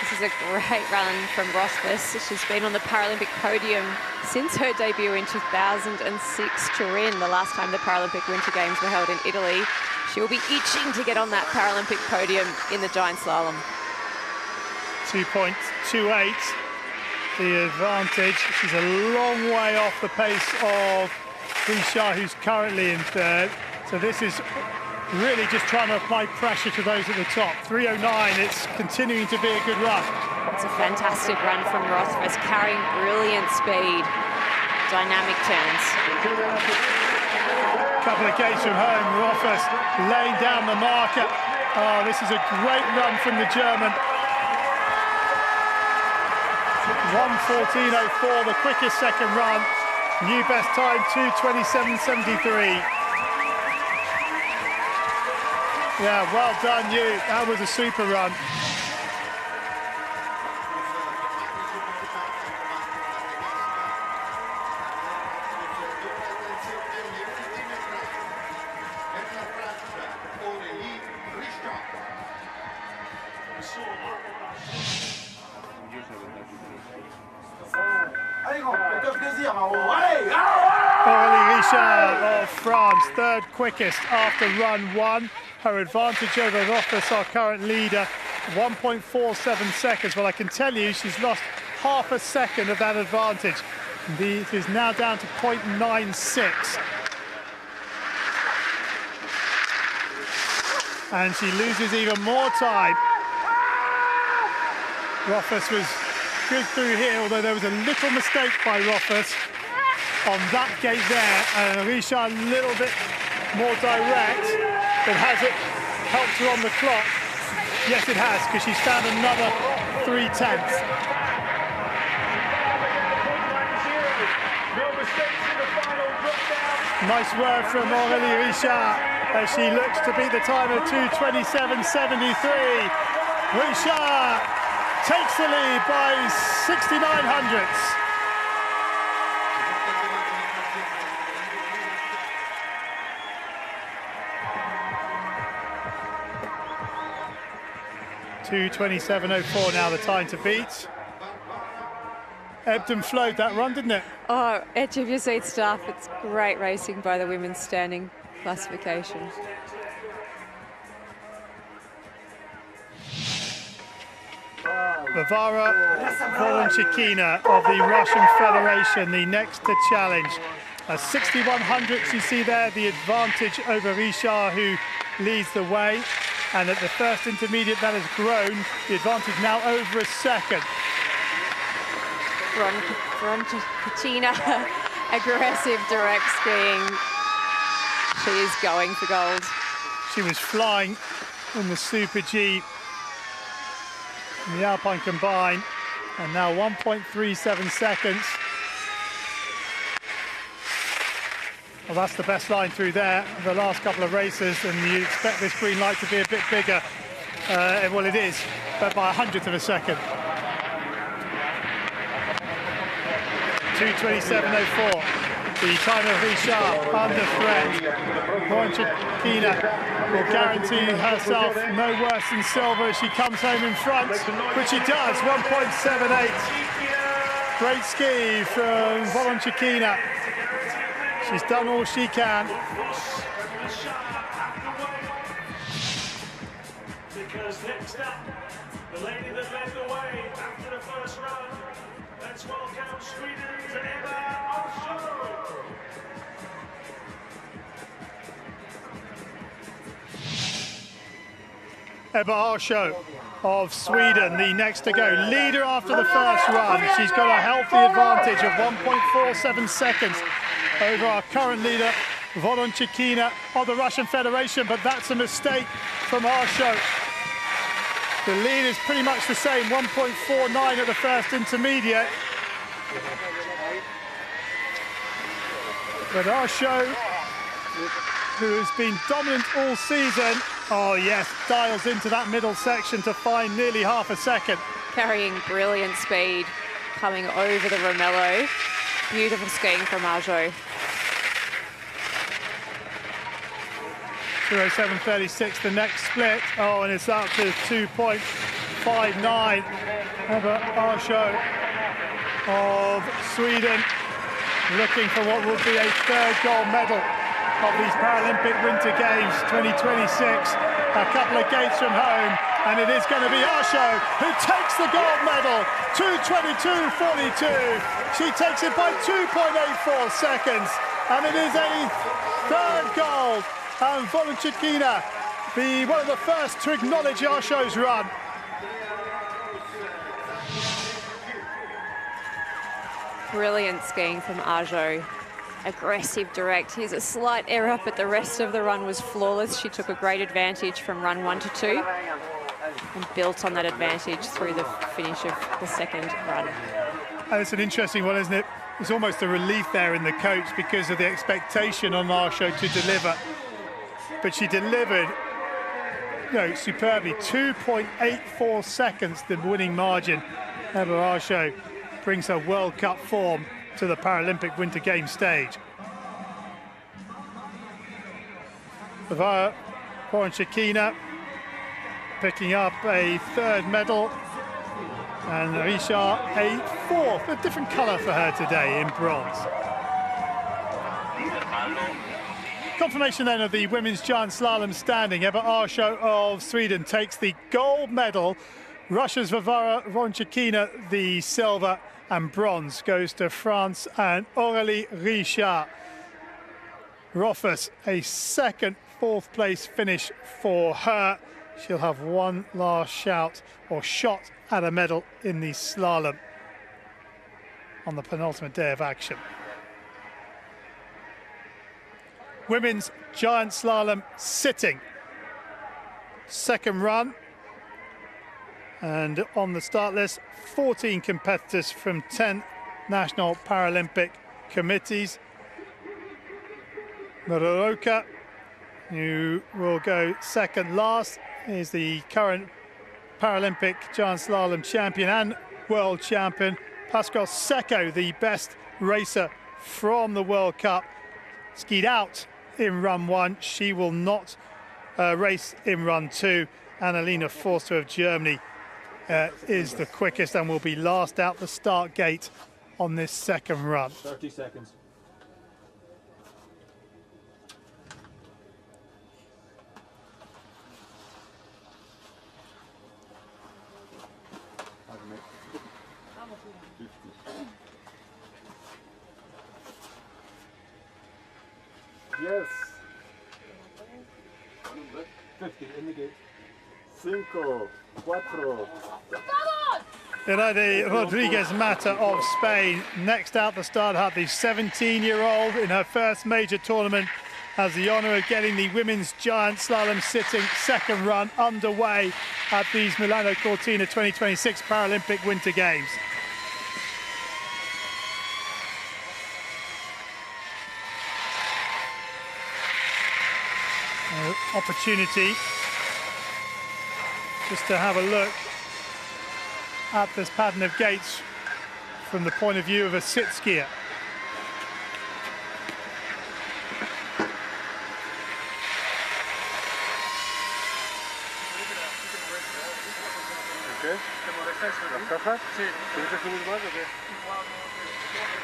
This is a great run from Rothfuss. She's been on the Paralympic podium since her debut in 2006 Turin, the last time the Paralympic Winter Games were held in Italy. She'll be itching to get on that Paralympic podium in the giant slalom. 2.28, the advantage. She's a long way off the pace of Richard, who's currently in third. So this is really just trying to apply pressure to those at the top. 3:09, it's continuing to be a good run. It's a fantastic run from Rothfuss, carrying brilliant speed, dynamic turns. Couple of gates from home, Rothfuss laying down the marker. Oh, this is a great run from the German. 1:14.04, the quickest second run. New best time, 2:27.73. Yeah, well done, you. That was a super run. Aurélie Richard of France, third quickest after run 1. Her advantage over Rothfuss, our current leader, 1.47 seconds. Well, I can tell you she's lost half a second of that advantage. It is now down to 0.96. And she loses even more time. Rothfuss was good through here, although there was a little mistake by Rothfuss on that gate there. And Richard a little bit more direct. But has it helped her on the clock? Yes, it has, because she's found another 0.3. Nice work from Aurélie Richard as she looks to beat the time of 2:27.73. Richard takes the lead by 69 hundredths. 2:27.04 now the time to beat. Ebbed and flowed that run, didn't it? Oh, edge of your seat stuff. It's great racing by the women's standing classification. Varvara Volonchikina of the Russian Federation, the next to challenge. 6,100 you see there, the advantage over Richard, who leads the way. And at the first intermediate that has grown, the advantage now over a second. Katina, aggressive direct skiing. She is going for gold. She was flying in the Super G, in the Alpine combined, and now 1.37 seconds. Well, that's the best line through there the last couple of races, and you expect this green light to be a bit bigger. Well, it is, but by 100th of a second. 2:27.04. The time of Richard under threat. Volonchikina will guarantee herself no worse than silver as she comes home in front, which she does. 1.78. Great ski from Volonchikina. She's done all she can. Because next up, the lady that led the way after the first run, let's welcome Sweden's Ebba Arsho. Ebba Arsho of Sweden, the next to go. Leader after the first run. She's got a healthy advantage of 1.47 seconds over our current leader, Volonchikina of the Russian Federation, but that's a mistake from Arsho. The lead is pretty much the same, 1.49 at the first intermediate. But Arsho, who has been dominant all season, oh yes, dials into that middle section to find nearly half a second. Carrying brilliant speed, coming over the Romello. Beautiful skiing from Arsho. 2:07.36 the next split. Oh, and it's up to 2.59. Ebba Arsho of Sweden looking for what will be a third gold medal of these Paralympic Winter Games 2026. A couple of gates from home, and it is going to be Arsho who takes the gold medal. 2:22.42. She takes it by 2.84 seconds, and it is a third gold. And Volonchikina, one of the first to acknowledge Arsho's run. Brilliant skiing from Arsho. Aggressive direct. Here's a slight error, but the rest of the run was flawless. She took a great advantage from run 1 to 2 and built on that advantage through the finish of the second run. And it's an interesting one, isn't it? It's almost a relief there in the coach because of the expectation on Arsho to deliver. But she delivered, superbly. 2.84 seconds, the winning margin. Ebba Arsho brings her World Cup form to the Paralympic Winter Games stage. Varvara Volonchikina picking up a third medal, and Richard a fourth, a different colour for her today in bronze. Confirmation then of the women's giant slalom standing. Ebba Arsho of Sweden takes the gold medal. Russia's Varvara Volonchikina the silver, and bronze goes to France and Aurélie Richard. Roffers a second, fourth place finish for her. She'll have one last shout or shot at a medal in the slalom on the penultimate day of action. Women's giant slalom sitting. Second run. And on the start list, 14 competitors from 10 national Paralympic committees. Muroroka, who will go second last, is the current Paralympic giant slalom champion and world champion. Pascal Secco, the best racer from the World Cup, skied out in run 1. She will not race in run 2. Annalena Forster of Germany is the quickest and will be last out the start gate on this second run. 30 seconds. Yes. 50 in the gate. 5, 4. Irene Rodriguez Mata of Spain, next out the start hut. The 17-year-old in her first major tournament has the honour of getting the women's giant slalom sitting second run underway at these Milano Cortina 2026 Paralympic Winter Games. Opportunity just to have a look at this pattern of gates from the point of view of a sit skier.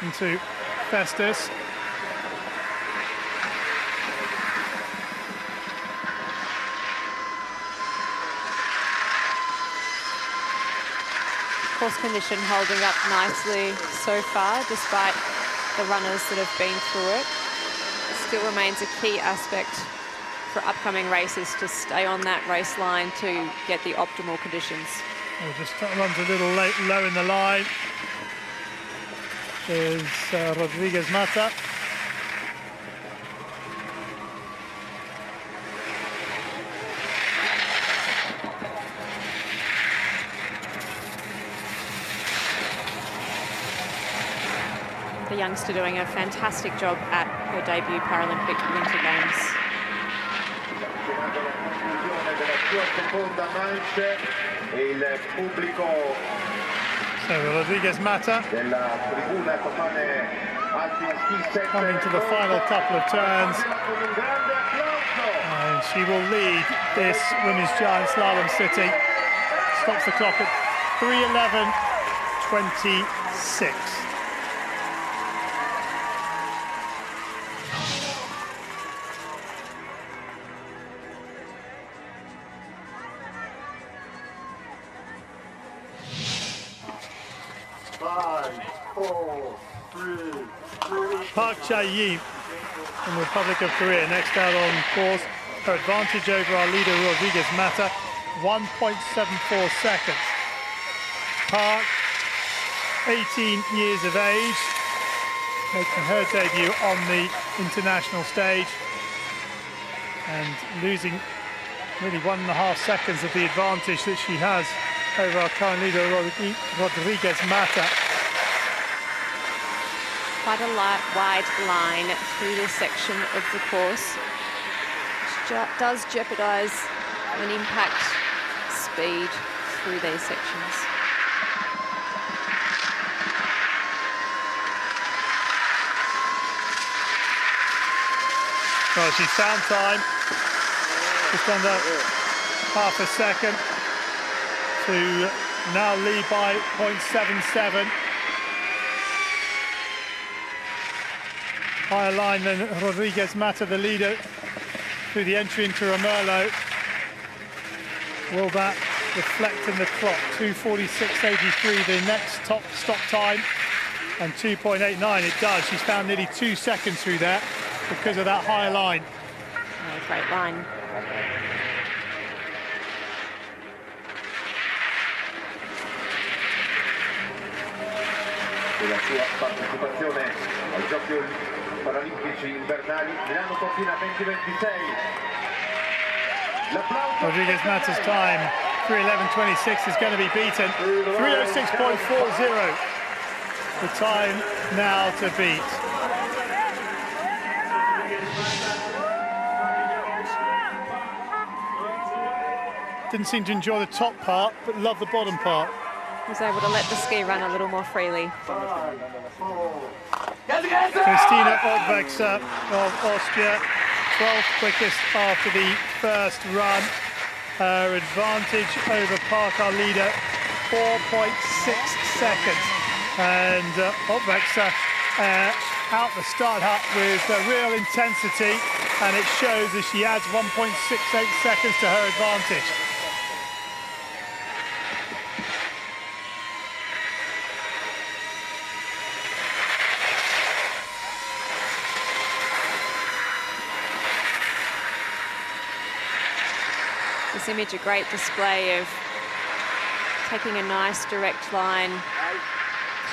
Into Festus. Course condition holding up nicely so far, despite the runners that have been through it. It still remains a key aspect for upcoming races to stay on that race line to get the optimal conditions. Just runs a little low in the line. There's Rodriguez Mata. The youngster doing a fantastic job at her debut Paralympic Winter Games. So Rodriguez Mata coming to the final couple of turns, and she will lead this women's giant slalom sitting. Stops the clock at 3:11:26. Park Chae-yi from the Republic of Korea next out on course. Her advantage over our leader Rodriguez Mata, 1.74 seconds. Park, 18 years of age, making her debut on the international stage and losing really 1.5 seconds of the advantage that she has over our current leader Rodriguez Mata. Quite a wide line through this section of the course, which does jeopardise and impact speed through these sections. Well, she's found time, just under half a second to now lead by 0.77. Higher line than Rodriguez Mata, the leader, through the entry into Romerlo. Will that reflect in the clock? 2:46.83, the next top stop time, and 2.89 it does. She's found nearly 2 seconds through there because of that higher line. Oh, great line. Della sua partecipazione ai Giochi Paralimpici Invernali Milano Cortina 2026. Rodriguez Mata's time, 3:11.26, is going to be beaten. 3:06.40, the time now to beat. Didn't seem to enjoy the top part, but loved the bottom part. Was able to let the ski run a little more freely. Christina Ogbeksa of Austria, 12th quickest after the first run. her advantage over park our leader, 4.6 seconds. And Obvexer out the start hut with real intensity, and it shows as she adds 1.68 seconds to her advantage. This image, a great display of taking a nice direct line,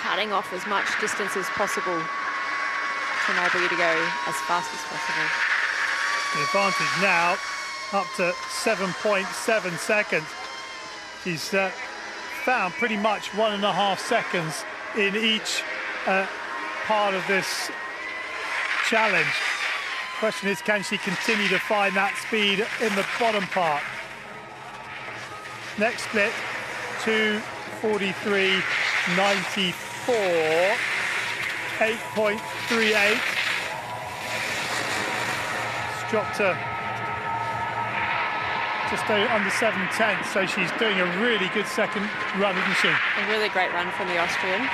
cutting off as much distance as possible to enable you to go as fast as possible. The advantage now up to 7.7 seconds. She's found pretty much 1.5 seconds in each part of this challenge. Question is, can she continue to find that speed in the bottom part? Next split, 2:43.94, 8.38. It's dropped to just under 7/10, so she's doing a really good second run, isn't she? A really great run from the Austrian.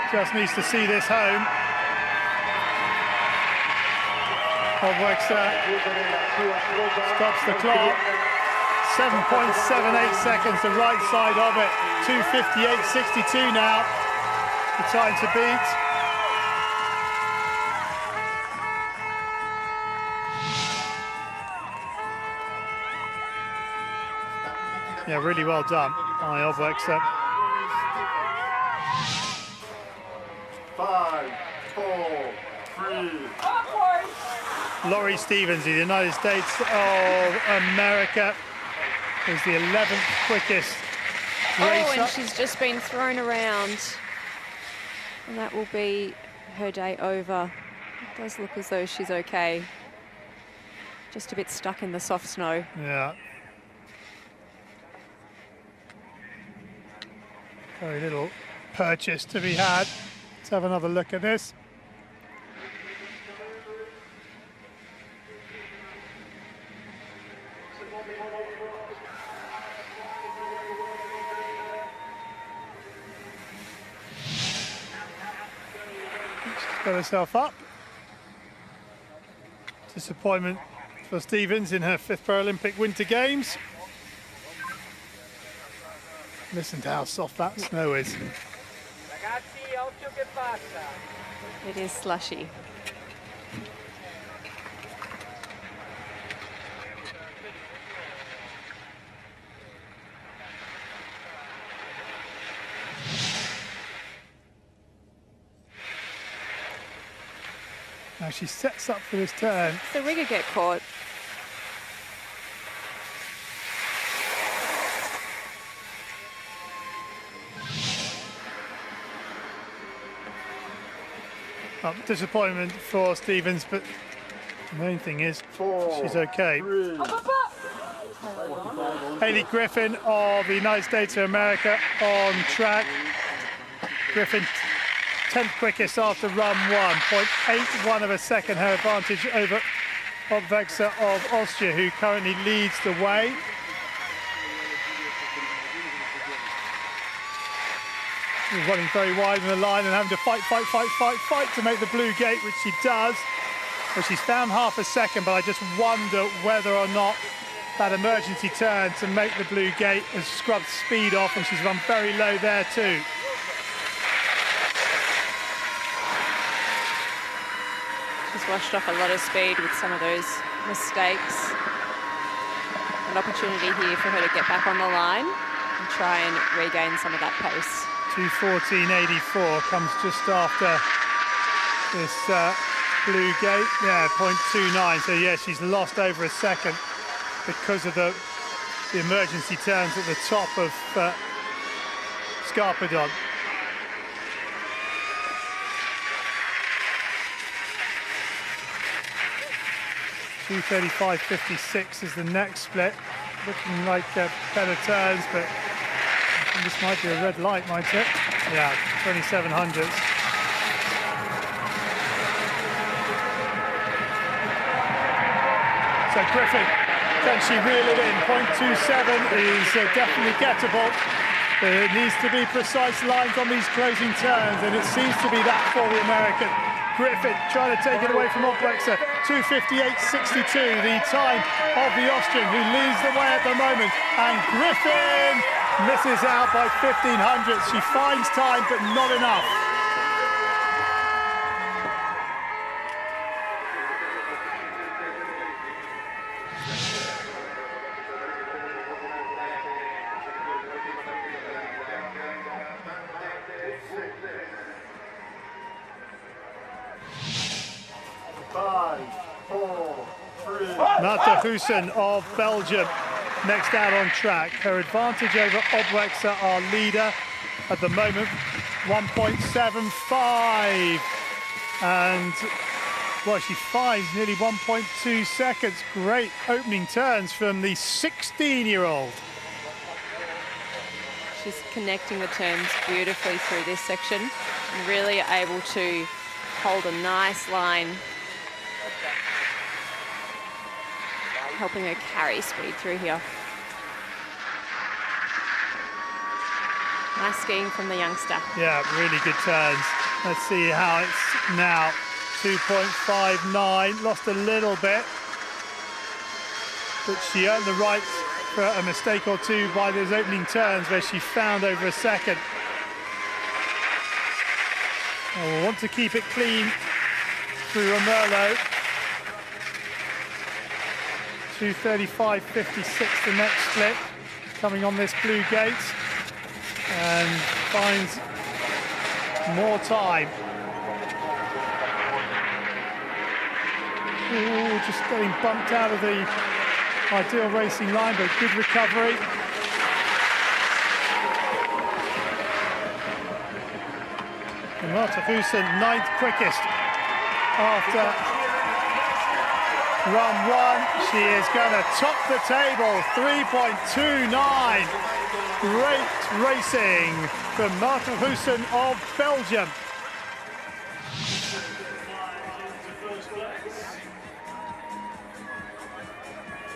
Just needs to see this home. Obvexer stops the clock. 7.78 seconds, the right side of it. 2:58.62 now. The time to beat. Yeah, really well done by Obvexer. 5, 4, 3. Laurie Stevens, the United States of America, is the 11th quickest racer. Oh, and she's just been thrown around. And that will be her day over. It does look as though she's okay. Just a bit stuck in the soft snow. Yeah. Very little purchase to be had. Let's have another look at this. She's got herself up. Disappointment for Stevens in her 5th Paralympic Winter Games. Listen to how soft that snow is. It is slushy. Now she sets up for this turn. The rigger get caught. Disappointment for Stevens, but the main thing is she's okay. Hayley Griffin of the United States of America on track. Griffin 10th quickest after run 1.81 of a second, her advantage over Obvexer of Austria, who currently leads the way. She's running very wide in the line and having to fight to make the blue gate, which she does. Well, she's found half a second, but I just wonder whether or not that emergency turn to make the blue gate has scrubbed speed off, and she's run very low there too. She's washed off a lot of speed with some of those mistakes. An opportunity here for her to get back on the line and try and regain some of that pace. 2:14.84 comes just after this blue gate. Yeah, 0.29. So yeah, she's lost over a second because of the emergency turns at the top of Scarpadon. (2:35.56) is the next split. Looking like better turns, but this might be a red light, might it? Yeah, 2700s. So Griffin, can she reel it in? 0.27 is definitely gettable. But it needs to be precise lines on these closing turns, and it seems to be that for the American. Griffin trying to take it away from Obwexer. 2:58.62, the time of the Austrian, who leads the way at the moment. And Griffin misses out by 0.15. She finds time, but not enough. Marta Hussen of Belgium next out on track. Her advantage over Obwexer, our leader at the moment, 1.75. And well, she finds nearly 1.2 seconds. Great opening turns from the 16-year-old. She's connecting the turns beautifully through this section and really able to hold a nice line, helping her carry speed through here. Nice skiing from the youngster. Yeah, really good turns. Let's see how it's now. 2.59, lost a little bit, but she earned the right for a mistake or two by those opening turns where she found over a second. Oh, we'll want to keep it clean through Romerlo. 2:35.56 the next split, coming on this blue gate, and finds more time. Ooh, just getting bumped out of the ideal racing line, but good recovery. And Marta Hussen, 9th quickest after run one. She is going to top the table, 3.29. Great racing from Marta Hussen of Belgium.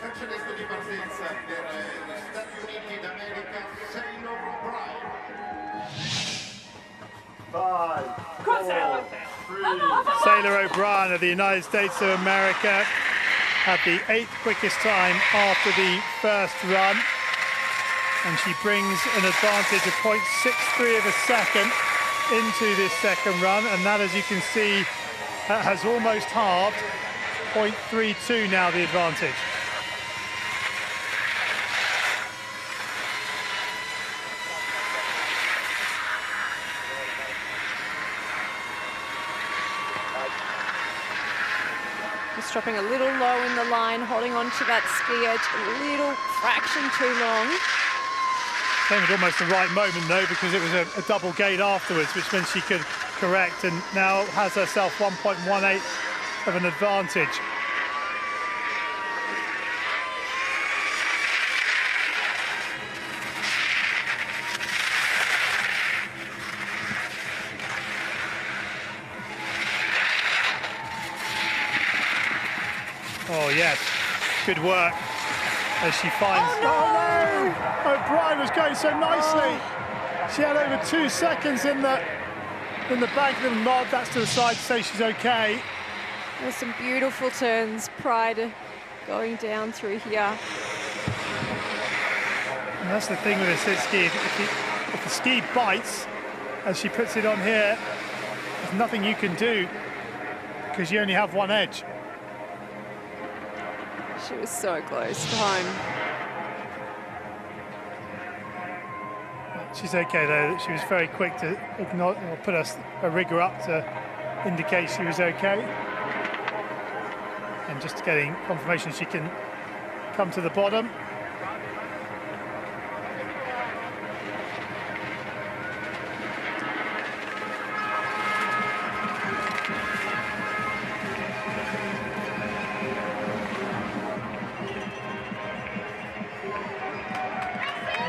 Cancelletto di partenza per gli Stati Uniti d'America, Sailor O'Brien of the United States of America had the 8th quickest time after the first run, and she brings an advantage of 0.63 of a second into this second run, and that, as you can see, has almost halved. 0.32 now the advantage. Just dropping a little low in the line, holding on to that ski edge a little fraction too long. Came at almost the right moment though, because it was a double gate afterwards, which meant she could correct, and now has herself 1.18 of an advantage. Oh yes, good work as she finds. Oh no! O'Brien was going so nicely. She had over 2 seconds in the bank, little nod. That's to the side to say she's okay. There's some beautiful turns prior to going down through here. And that's the thing with a sit ski. If the ski bites, as she puts it on here, there's nothing you can do because you only have one edge. She was so close to home. She's okay though. She was very quick to ignore or put a rigger up to indicate she was okay. And just getting confirmation she can come to the bottom.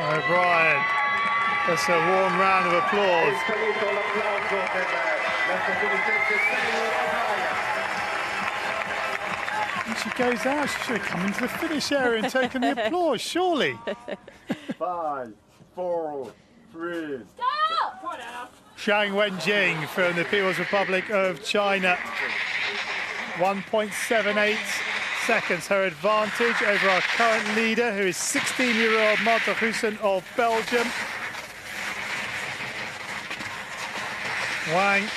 O'Brien, that's a warm round of applause. she goes out. She should have come into the finish area and taken the applause, surely. 5, 4, 3. Zhang Wenjing from the People's Republic of China. 1.78 seconds her advantage over our current leader, who is 16-year-old Marta Hussen of Belgium. Wang,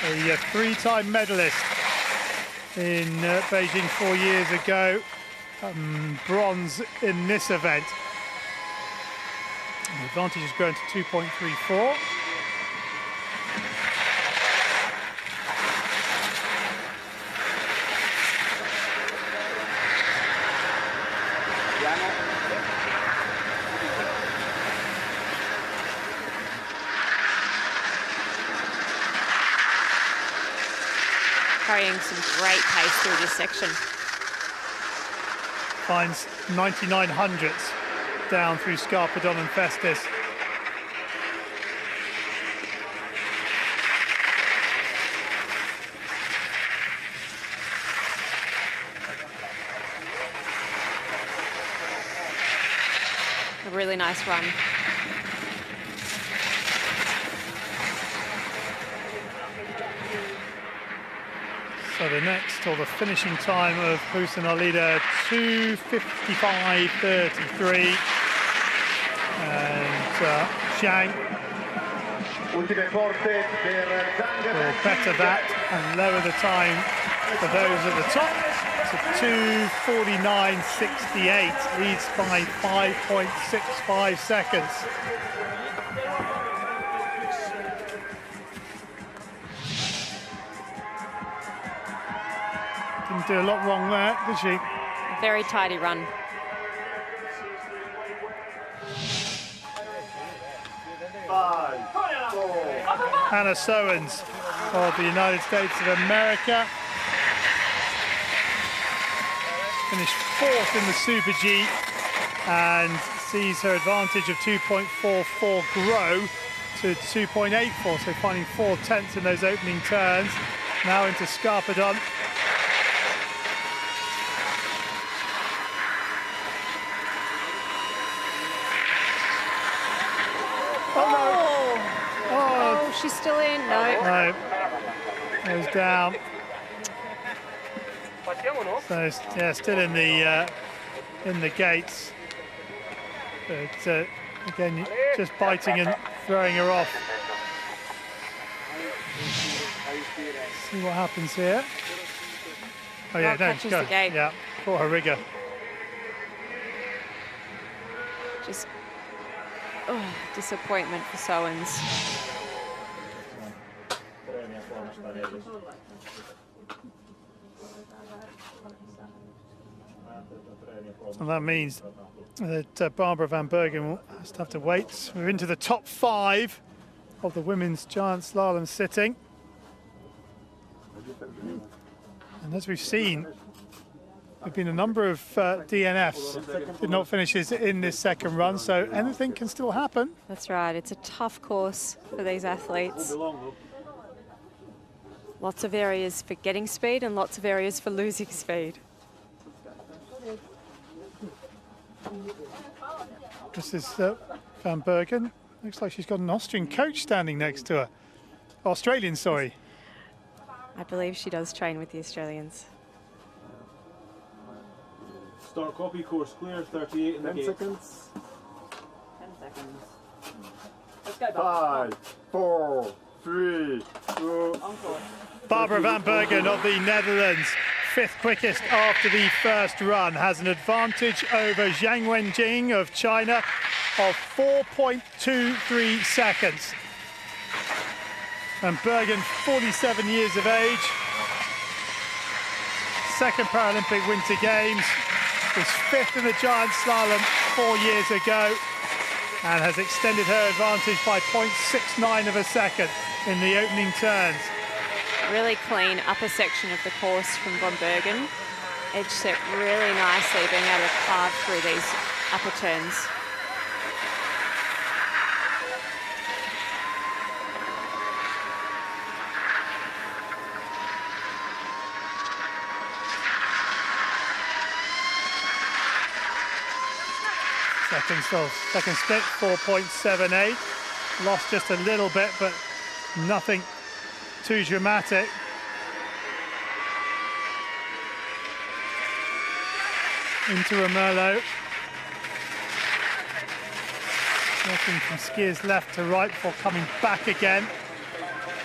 a three-time medalist in Beijing 4 years ago, bronze in this event. The advantage has grown to 2.34. Carrying some great pace through this section. Finds 99 hundredths down through Scarpadon and Festus. A really nice run. So the next, or the finishing time of Hussen, our leader, 2:55.33. And Zhang will better that and lower the time for those at the top to 2:49.68, leads by 5.65 seconds. Didn't do a lot wrong there, did she? Very tidy run. Hannah Sowens of the United States of America finished fourth in the Super G and sees her advantage of 2.44 grow to 2.84, so finding 4/10 in those opening turns. Now into Scarpadon. Oh, she's still in. No. Goes down. So yeah, still in the gates. But again, just biting and throwing her off. See what happens here. Oh yeah, no, catches the gate. Yeah, caught her rigger. Just disappointment for Sowens. So that means that Barbara Van Bergen will have to wait. We're into the top 5 of the women's giant slalom sitting. And as we've seen, there have been a number of DNFs, did not finishes in this second run, so anything can still happen. That's right, it's a tough course for these athletes. Lots of areas for getting speed and lots of areas for losing speed. This is Van Bergen. Looks like she's got an Austrian coach standing next to her. Australian, sorry. I believe she does train with the Australians. Start copy, course clear, 38 in the 10 gate. seconds. 10 seconds. Let's go back. 5, 4, 3, 2. Encore. Barbara Van Bergen of the Netherlands, 5th quickest after the first run, has an advantage over Zhang Wenjing of China of 4.23 seconds. And Bergen, 47 years of age, 2nd Paralympic Winter Games, was 5th in the giant slalom 4 years ago, and has extended her advantage by 0.69 of a second in the opening turns. Really clean upper section of the course from Van Bergen. Edge set really nicely, being able to carve through these upper turns. seconds, so second split, 4.78. Lost just a little bit, but nothing too dramatic. Into Romerlo. Working from skiers left to right before coming back again.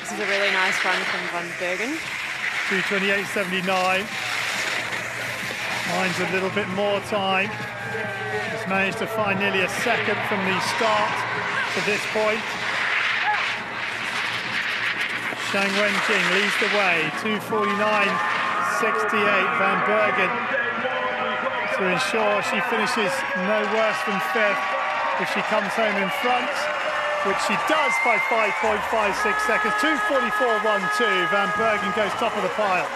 This is a really nice run from Van Bergen. 2:28.79. Finds a little bit more time. Just managed to find nearly a second from the start to this point. Zhang Wenqing leads the way. 2:49.68. Van Bergen to ensure she finishes no worse than fifth if she comes home in front, which she does by 5.56 seconds. 2:44.12. Van Bergen goes top of the pile.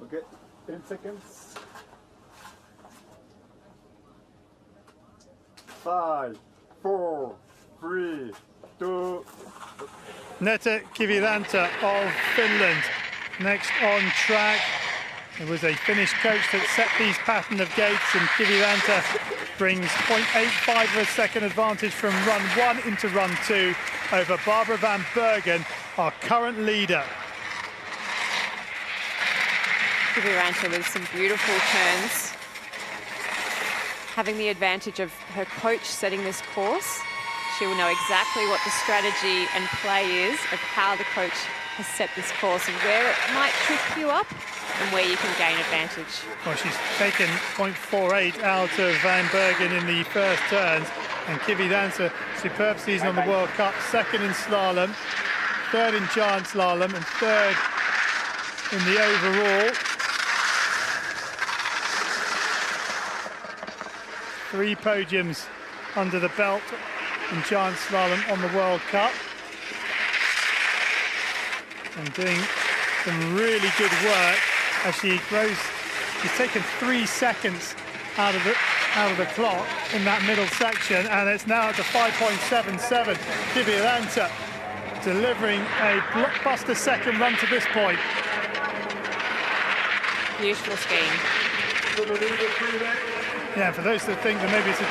Okay, 10 seconds. 5, 4, 3, 2. Netta Kiviranta of Finland next on track. It was a Finnish coach that set these pattern of gates, and Kiviranta brings 0.85 of a second advantage from run 1 into run 2 over Barbara Van Bergen, our current leader. Kiviranta with some beautiful turns. Having the advantage of her coach setting this course, she will know exactly what the strategy and play is of how the coach has set this course and where it might trip you up and where you can gain advantage. Well, she's taken 0.48 out of Van Bergen in the first turns, and Kiviranta, superb season on the World Cup, second in slalom, third in giant slalom, and third in the overall. 3 podiums under the belt in giant slalom on the World Cup, and doing some really good work as she grows. She's taken 3 seconds out of the clock in that middle section, and it's now to 5.77. Kiviranta delivering a blockbuster second run to this point. Beautiful skiing. Yeah, for those that think that maybe it's an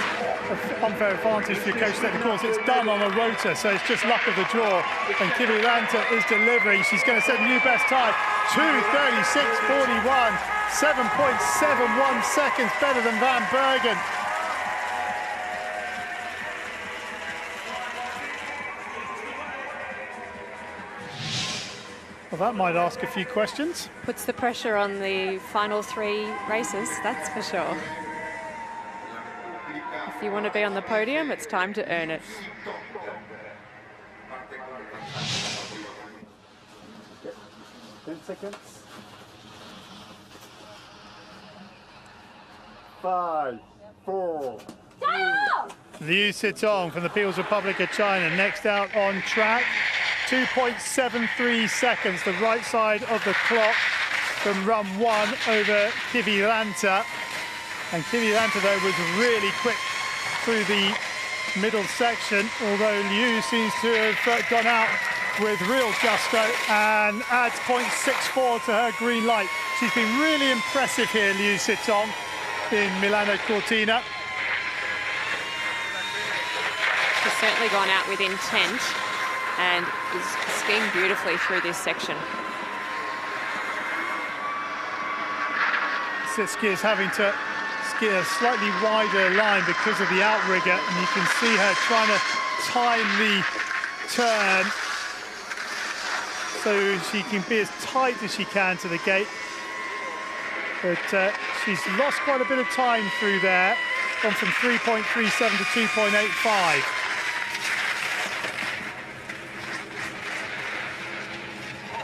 unfair advantage for your coach to set the course, it's done on a rotor, so it's just luck of the draw. And Kiviranta is delivering. She's going to set a new best time. 2:36.41, 7.71 seconds better than Van Bergen. Well, that might ask a few questions. Puts the pressure on the final 3 races, that's for sure. If you want to be on the podium, it's time to earn it. Okay, 10 seconds. 5, 4, 3. Liu Sitong from the People's Republic of China next out on track. 2.73 seconds, the right side of the clock from run 1 over Kiviranta. And Kiviranta, though, was really quick through the middle section, although Liu seems to have gone out with real gusto and adds 0.64 to her green light. She's been really impressive here, Liu Sitong, in Milano Cortina. She's certainly gone out with intent and is skiing beautifully through this section. Sitski is having to ski a slightly wider line because of the outrigger, and you can see her trying to time the turn so she can be as tight as she can to the gate. But she's lost quite a bit of time through there, gone from 3.37 to 2.85.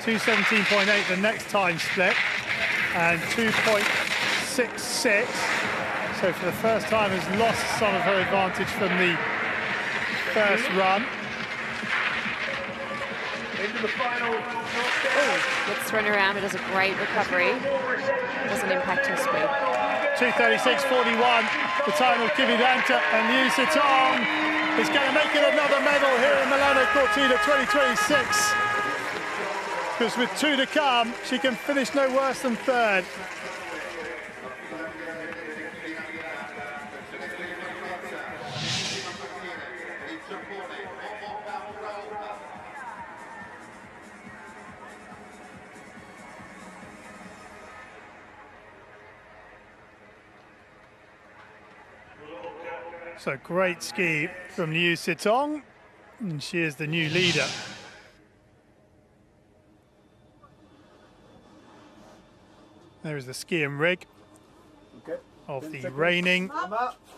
.217.8 the next time split, and 2.66. So for the first time has lost some of her advantage from the first run. Gets thrown around, but does a great recovery. Doesn't impact her speed. 2:36.41, the time of Kividanta, and Liu Sitong is going to make it another medal here in Milano Cortina 2026. Because with 2 to come, she can finish no worse than 3rd. So great ski from Liu Sitong, and she is the new leader. There is the ski and rig of the reigning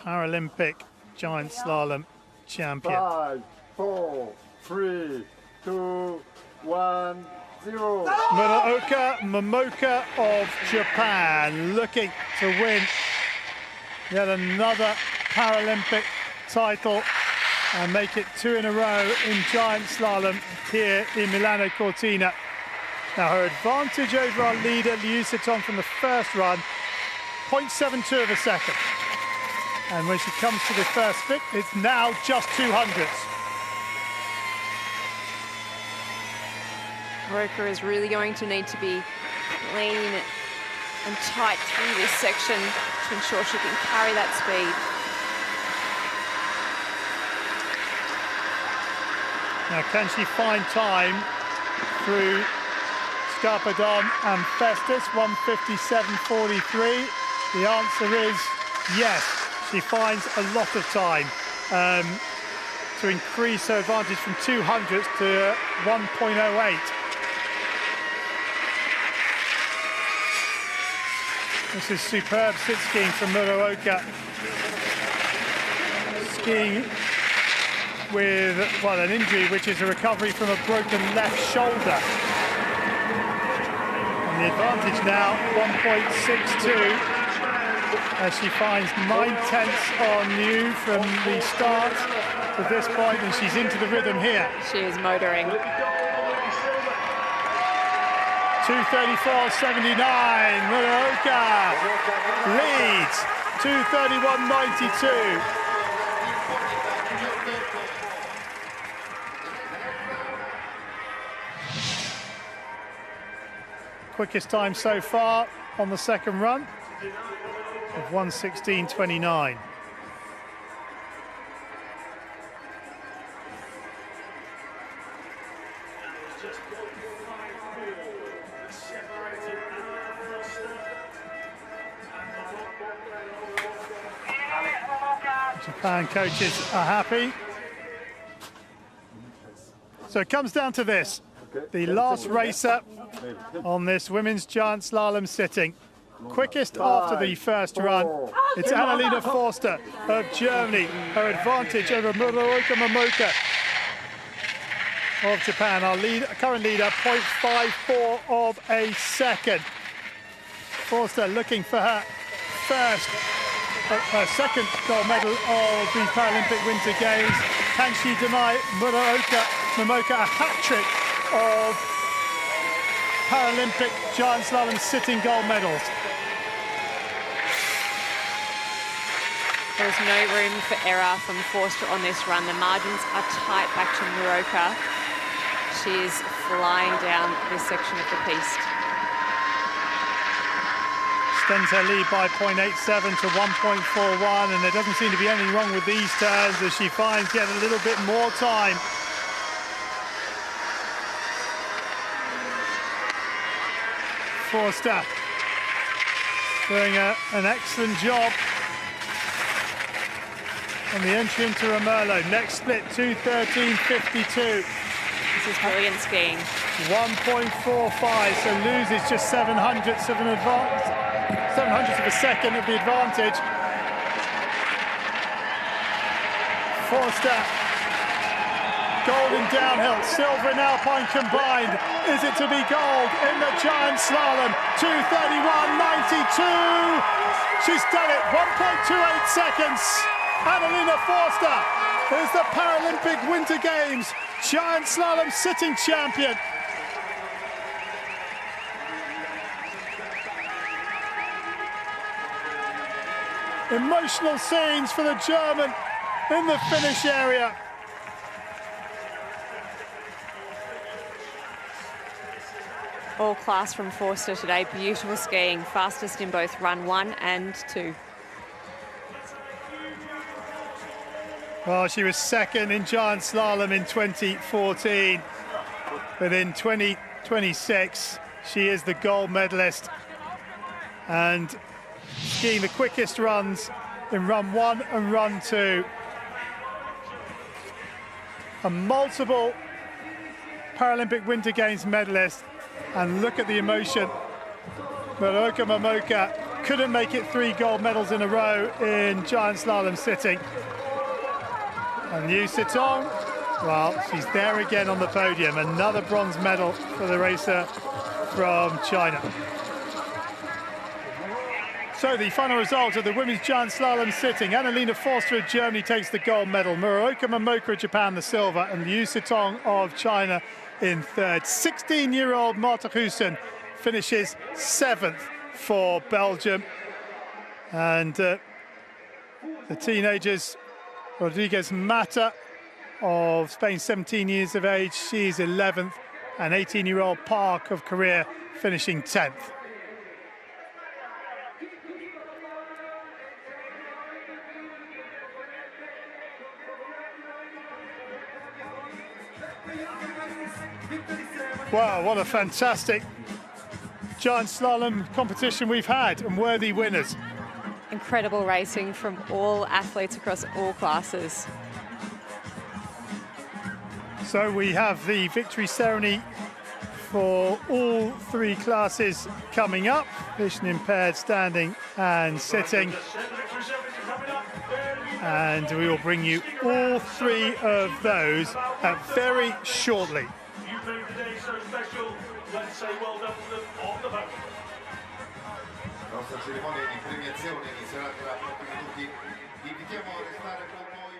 Paralympic giant slalom champion. 5, 4, 3, 2, 1, 0. Muraoka Momoka of Japan looking to win yet another Paralympic title and make it 2 in a row in giant slalom here in Milano Cortina. Now her advantage over our leader Liu Sitong from the first run, 0.72 of a second. And when she comes to the first fit, it's now just 200ths. Roka is really going to need to be clean and tight through this section to ensure she can carry that speed. Now, can she find time through Scarpadon and Festus, 1:57.43? The answer is yes. She finds a lot of time to increase her advantage from 200ths to 1.08. This is superb sit skiing from Muraoka. Skiing with, well, an injury, which is a recovery from a broken left shoulder. And the advantage now, 1.62, as she finds 9/10 on Liu from the start to this point, and she's into the rhythm here. She is motoring. 2:34.79, Muraoka leads, 2:31.92. Quickest time so far on the second run of 1:16.29. Japan coaches are happy. So it comes down to this. The last racer on this women's giant slalom sitting. Quickest after the first run. It's Annalena Forster of Germany. Her advantage over Muraoka Momoka of Japan. Our current leader, 0.54 of a second. Forster looking for her second gold medal of the Paralympic Winter Games. Can she deny Muraoka Momoka a hat-trick of Paralympic giant slalom sitting gold medals? There's no room for error from Forster on this run. The margins are tight back to Muraoka. She is flying down this section of the piste. Extends her lead by 0.87 to 1.41, and there doesn't seem to be anything wrong with these turns as she finds yet a little bit more time. Forster doing an excellent job on the entry into Romerlo. Next split, 2:13.52. This is brilliant skiing. 1.45, so loses just 700ths of an advance, 700ths of a second of the advantage. Forster, gold in downhill, silver in alpine combined. Is it to be gold in the giant slalom? 2:31.92. She's done it. 1.28 seconds. Annalena Forster is the Paralympic Winter Games giant slalom sitting champion. Emotional scenes for the German in the finish area. All class from Forster today. Beautiful skiing, fastest in both run 1 and 2. Well, she was second in giant slalom in 2014, but in 2026, she is the gold medalist and skiing the quickest runs in run 1 and run 2. A multiple Paralympic Winter Games medalist, and look at the emotion. Muroka Momoka couldn't make it 3 gold medals in a row in giant slalom sitting. And Liu Sitong, well, she's there again on the podium. Another bronze medal for the racer from China. So the final result of the women's giant slalom sitting: Annalena Forster of Germany takes the gold medal, Muroka Momoka of Japan the silver, and Liu Sitong of China in third. 16-year-old Marta Hussen finishes 7th for Belgium. And the teenagers, Rodriguez Mata of Spain, 17 years of age, she's 11th, and 18-year-old Park of Korea finishing 10th. Wow, what a fantastic giant slalom competition we've had, and worthy winners. Incredible racing from all athletes across all classes. So we have the victory ceremony for all 3 classes coming up: vision impaired, standing and sitting. And we will bring you all 3 of those very shortly. You made the day so special. Let's say well done to them on the podium. La nostra cerimonia di premiazione inizierà tra pochi minuti. Vi invitiamo a restare con noi.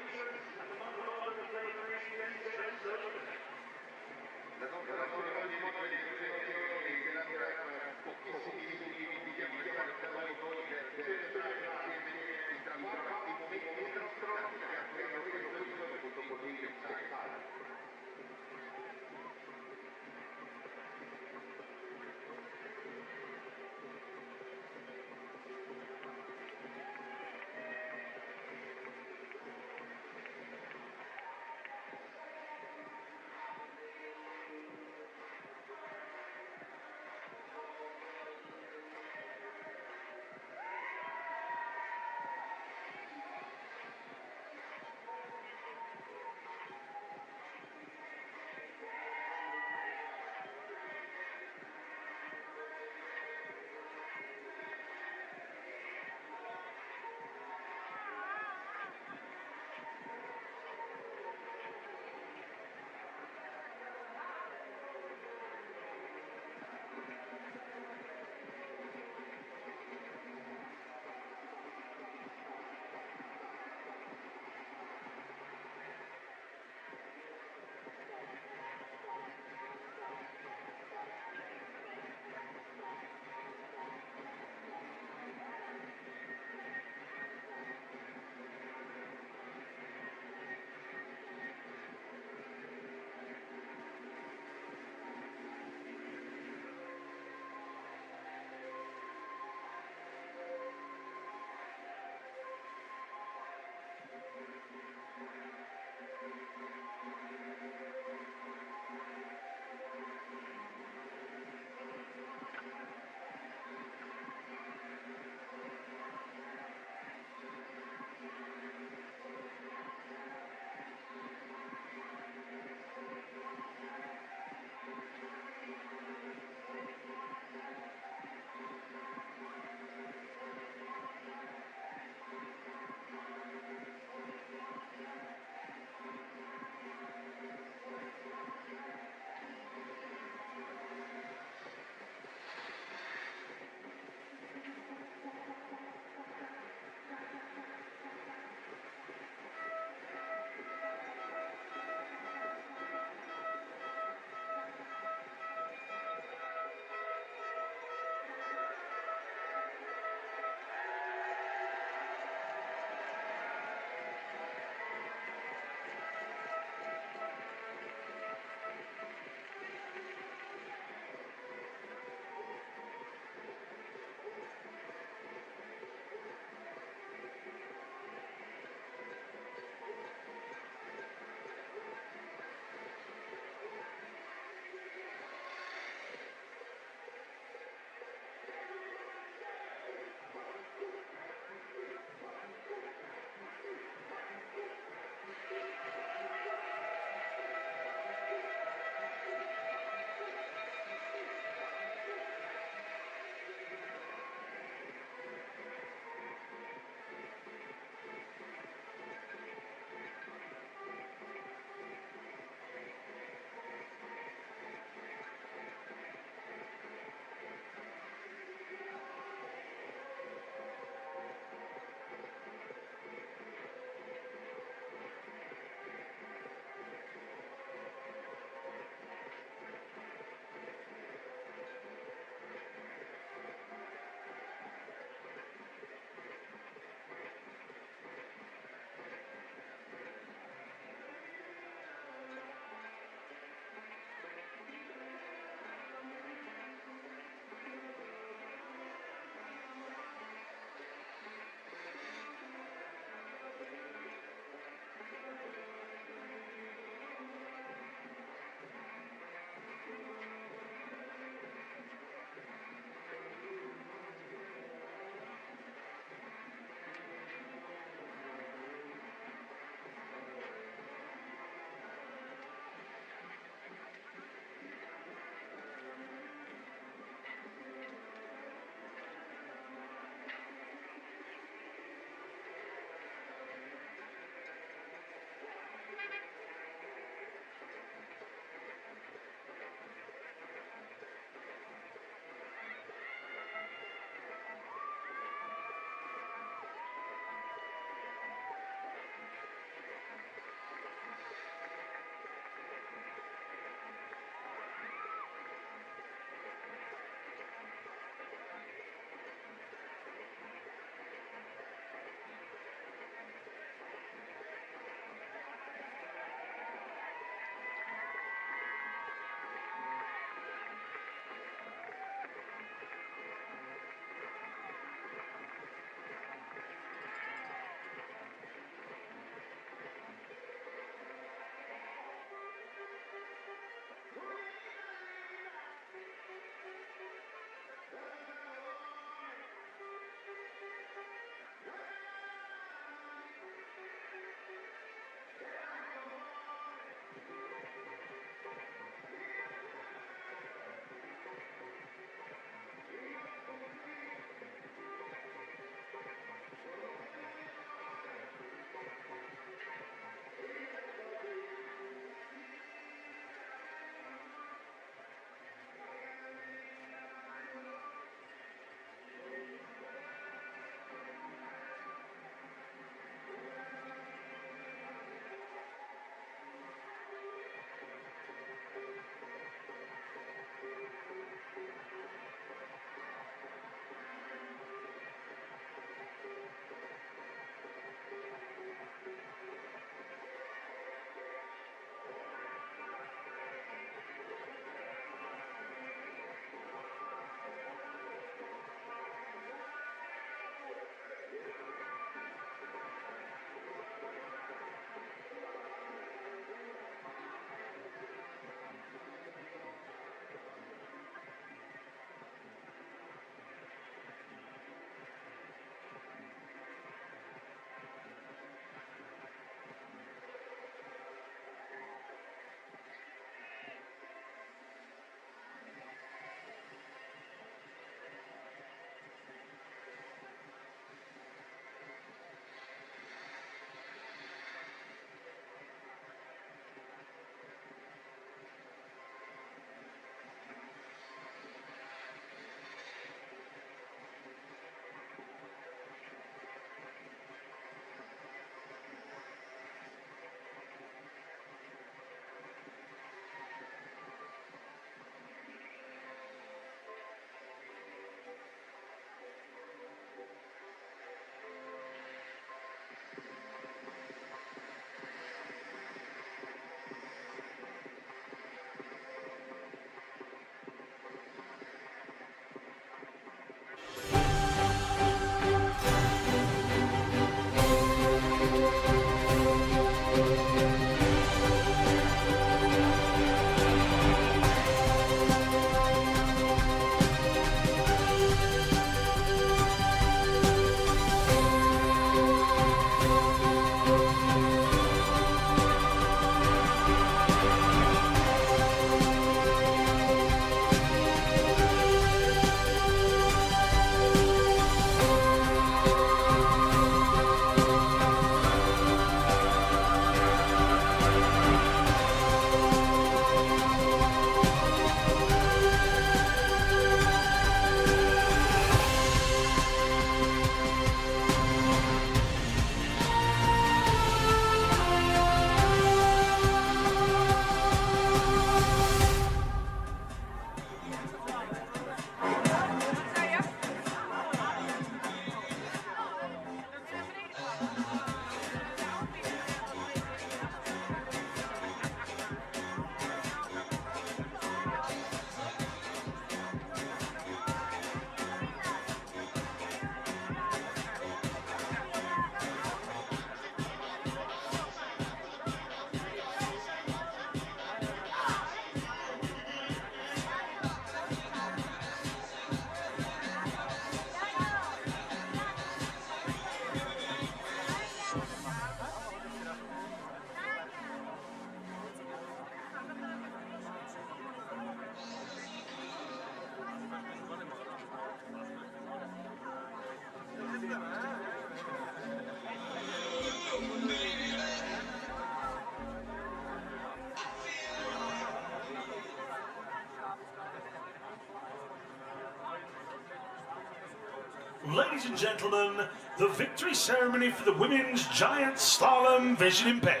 Ladies and gentlemen, the victory ceremony for the women's giant slalom vision impaired.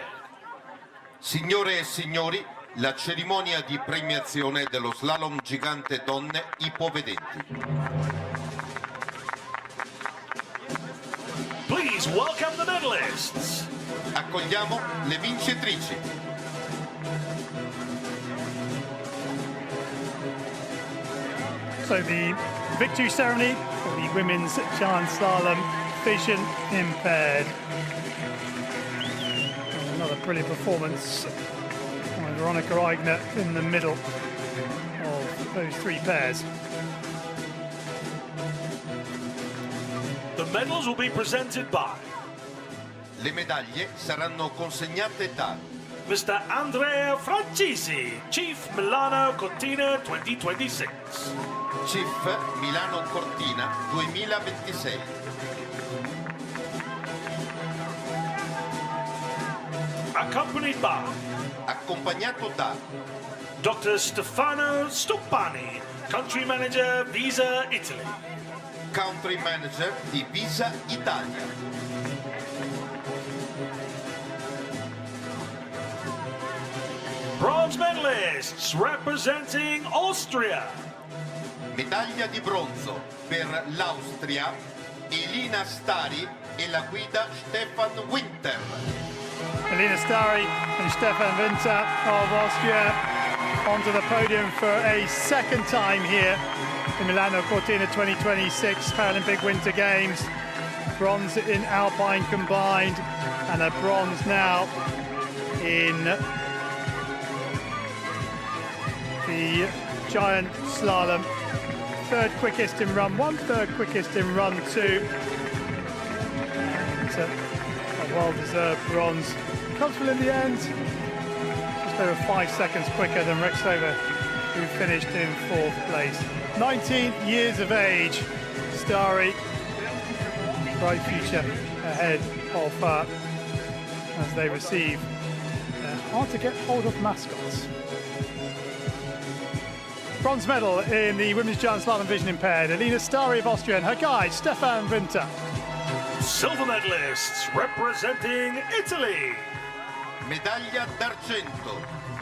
Signore e signori, la cerimonia di premiazione dello slalom gigante donne ipovedenti. Please welcome the medalists. Accogliamo le vincitrici. So the victory ceremony for the women's giant slalom vision impaired. Another brilliant performance by Veronica Eigner in the middle of those three pairs. The medals will be presented by Le medaglie saranno consegnate da Mr. Andrea Francisi, Chief Milano Cortina 2026. Chief Milano Cortina 2026. Accompanied by Accompagnato da Dr. Stefano Stoppani, Country Manager, Visa Italy. Country Manager di Visa Italia. Bronze medalists representing Austria. Medaglia di bronzo per l'Austria, Elina Stari e la guida Stefan Winter. Elina Stari and Stefan Winter of Austria onto the podium for a second time here in Milano Cortina 2026 Paralympic Winter Games. Bronze in Alpine combined and a bronze now in the giant slalom. Third quickest in run one, third quickest in run two. It's a well-deserved bronze. Comfortable in the end, just over 5 seconds quicker than Rexova, who finished in 4th place. 19 years of age, Stari. Bright future ahead of her as they receive hard to get hold of mascots. Bronze medal in the women's giant slalom vision impaired, Elina Stari of Austria and her guide, Stefan Winter. Silver medalists representing Italy. Medaglia d'argento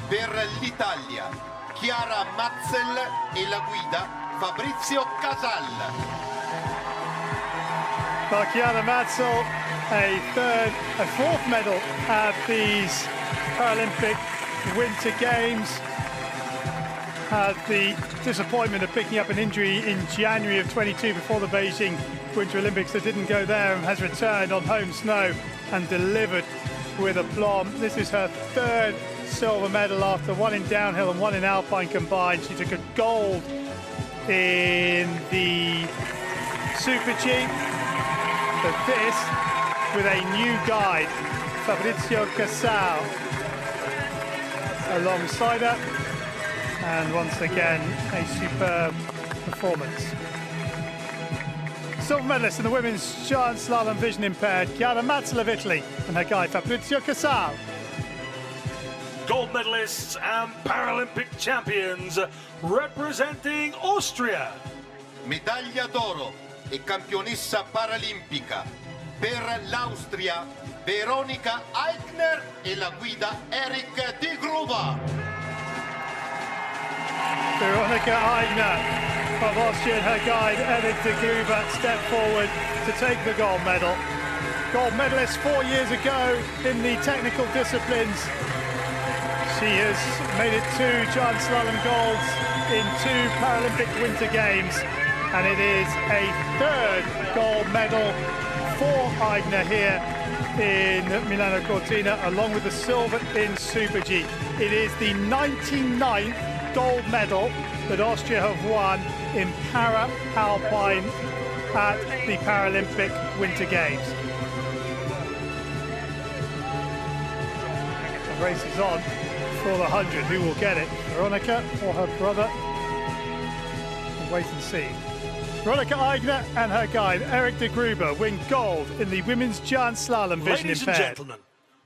per l'Italia, Chiara Matzel e la guida Fabrizio Casal. For Chiara Matzel, a fourth medal at these Paralympic Winter Games. Had the disappointment of picking up an injury in January of 22 before the Beijing Winter Olympics that didn't go there, and has returned on home snow and delivered with aplomb. This is her third silver medal after one in downhill and one in alpine combined. She took a gold in the Super G, but this with a new guide, Fabrizio Casal, alongside her. And once again, a superb performance. Silver medalist in the women's giant slalom vision impaired, Chiara Matzel of Italy, and her guide Fabrizio Casal. Gold medalists and Paralympic champions representing Austria. Medaglia d'oro e campionessa paralimpica per l'Austria, Veronica Eigner e la guida Eric Di Gruba. Veronica Eigner of Austria and her guide Eric de Gruber step forward to take the gold medal. Gold medalist 4 years ago in the technical disciplines. She has made it 2 giant slalom golds in 2 Paralympic Winter Games, and it is a 3rd gold medal for Eigner here in Milano Cortina, along with the silver in Super G. It is the 99th gold medal that Austria have won in Para Alpine at the Paralympic Winter Games. The race is on for the 100. Who will get it? Veronica or her brother? We'll wait and see. Veronica Eigner and her guide Eric de Gruber win gold in the women's giant slalom vision Ladies impaired. and gentlemen,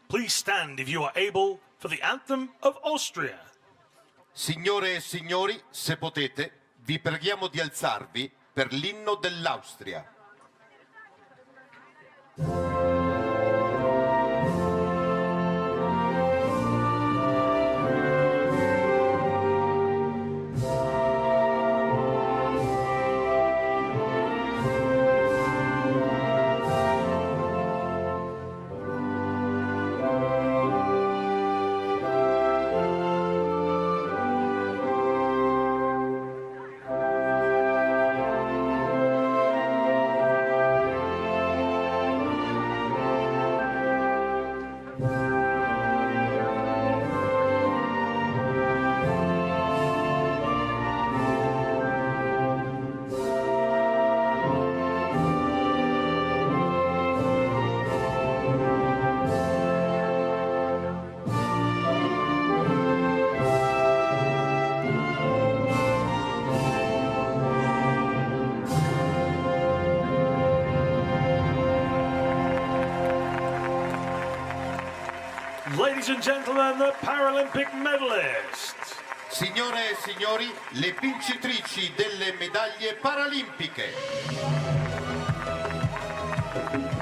please stand if you are able for the anthem of Austria. Signore e signori, se potete, vi preghiamo di alzarvi per l'inno dell'Austria. Ladies and gentlemen, the Paralympic medalists. Signore e signori, le vincitrici delle medaglie paralimpiche.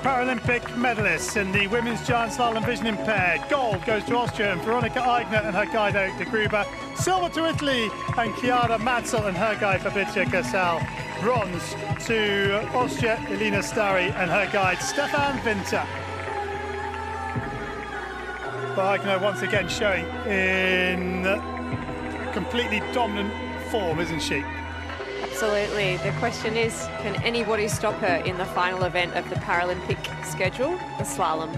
Paralympic medalists in the women's giant slalom vision impaired. Gold goes to Austria and Veronika Eigner and her guide Eric de Gruber. Silver to Italy and Chiara Matzel and her guide Fabrizia Casal. Bronze to Austria, Elina Stari and her guide Stefan Winter. Eigner once again showing in completely dominant form, isn't she? Absolutely. The question is, can anybody stop her in the final event of the Paralympic schedule, the slalom?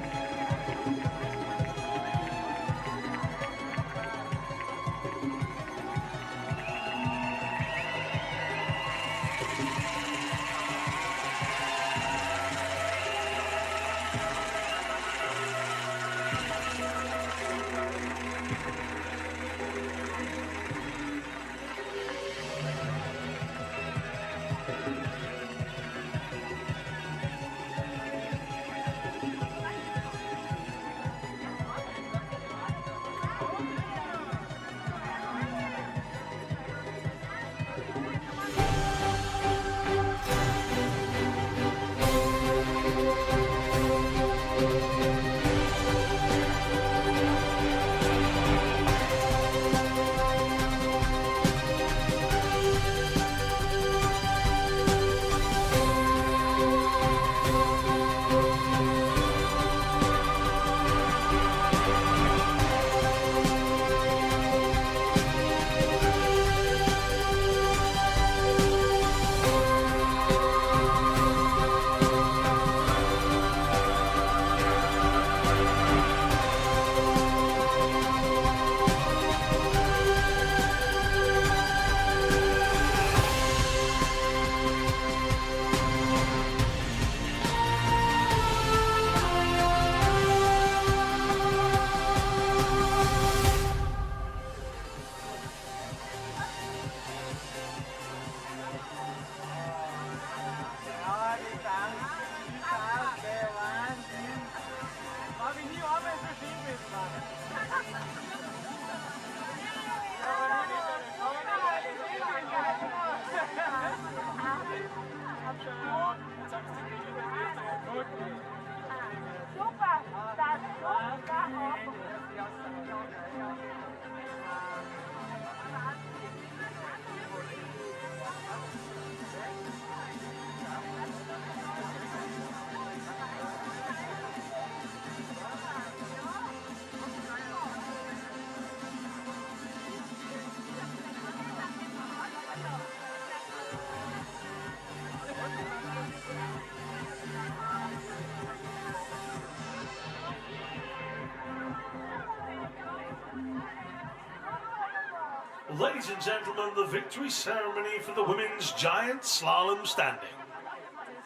Ladies and gentlemen, the victory ceremony for the women's giant slalom standing.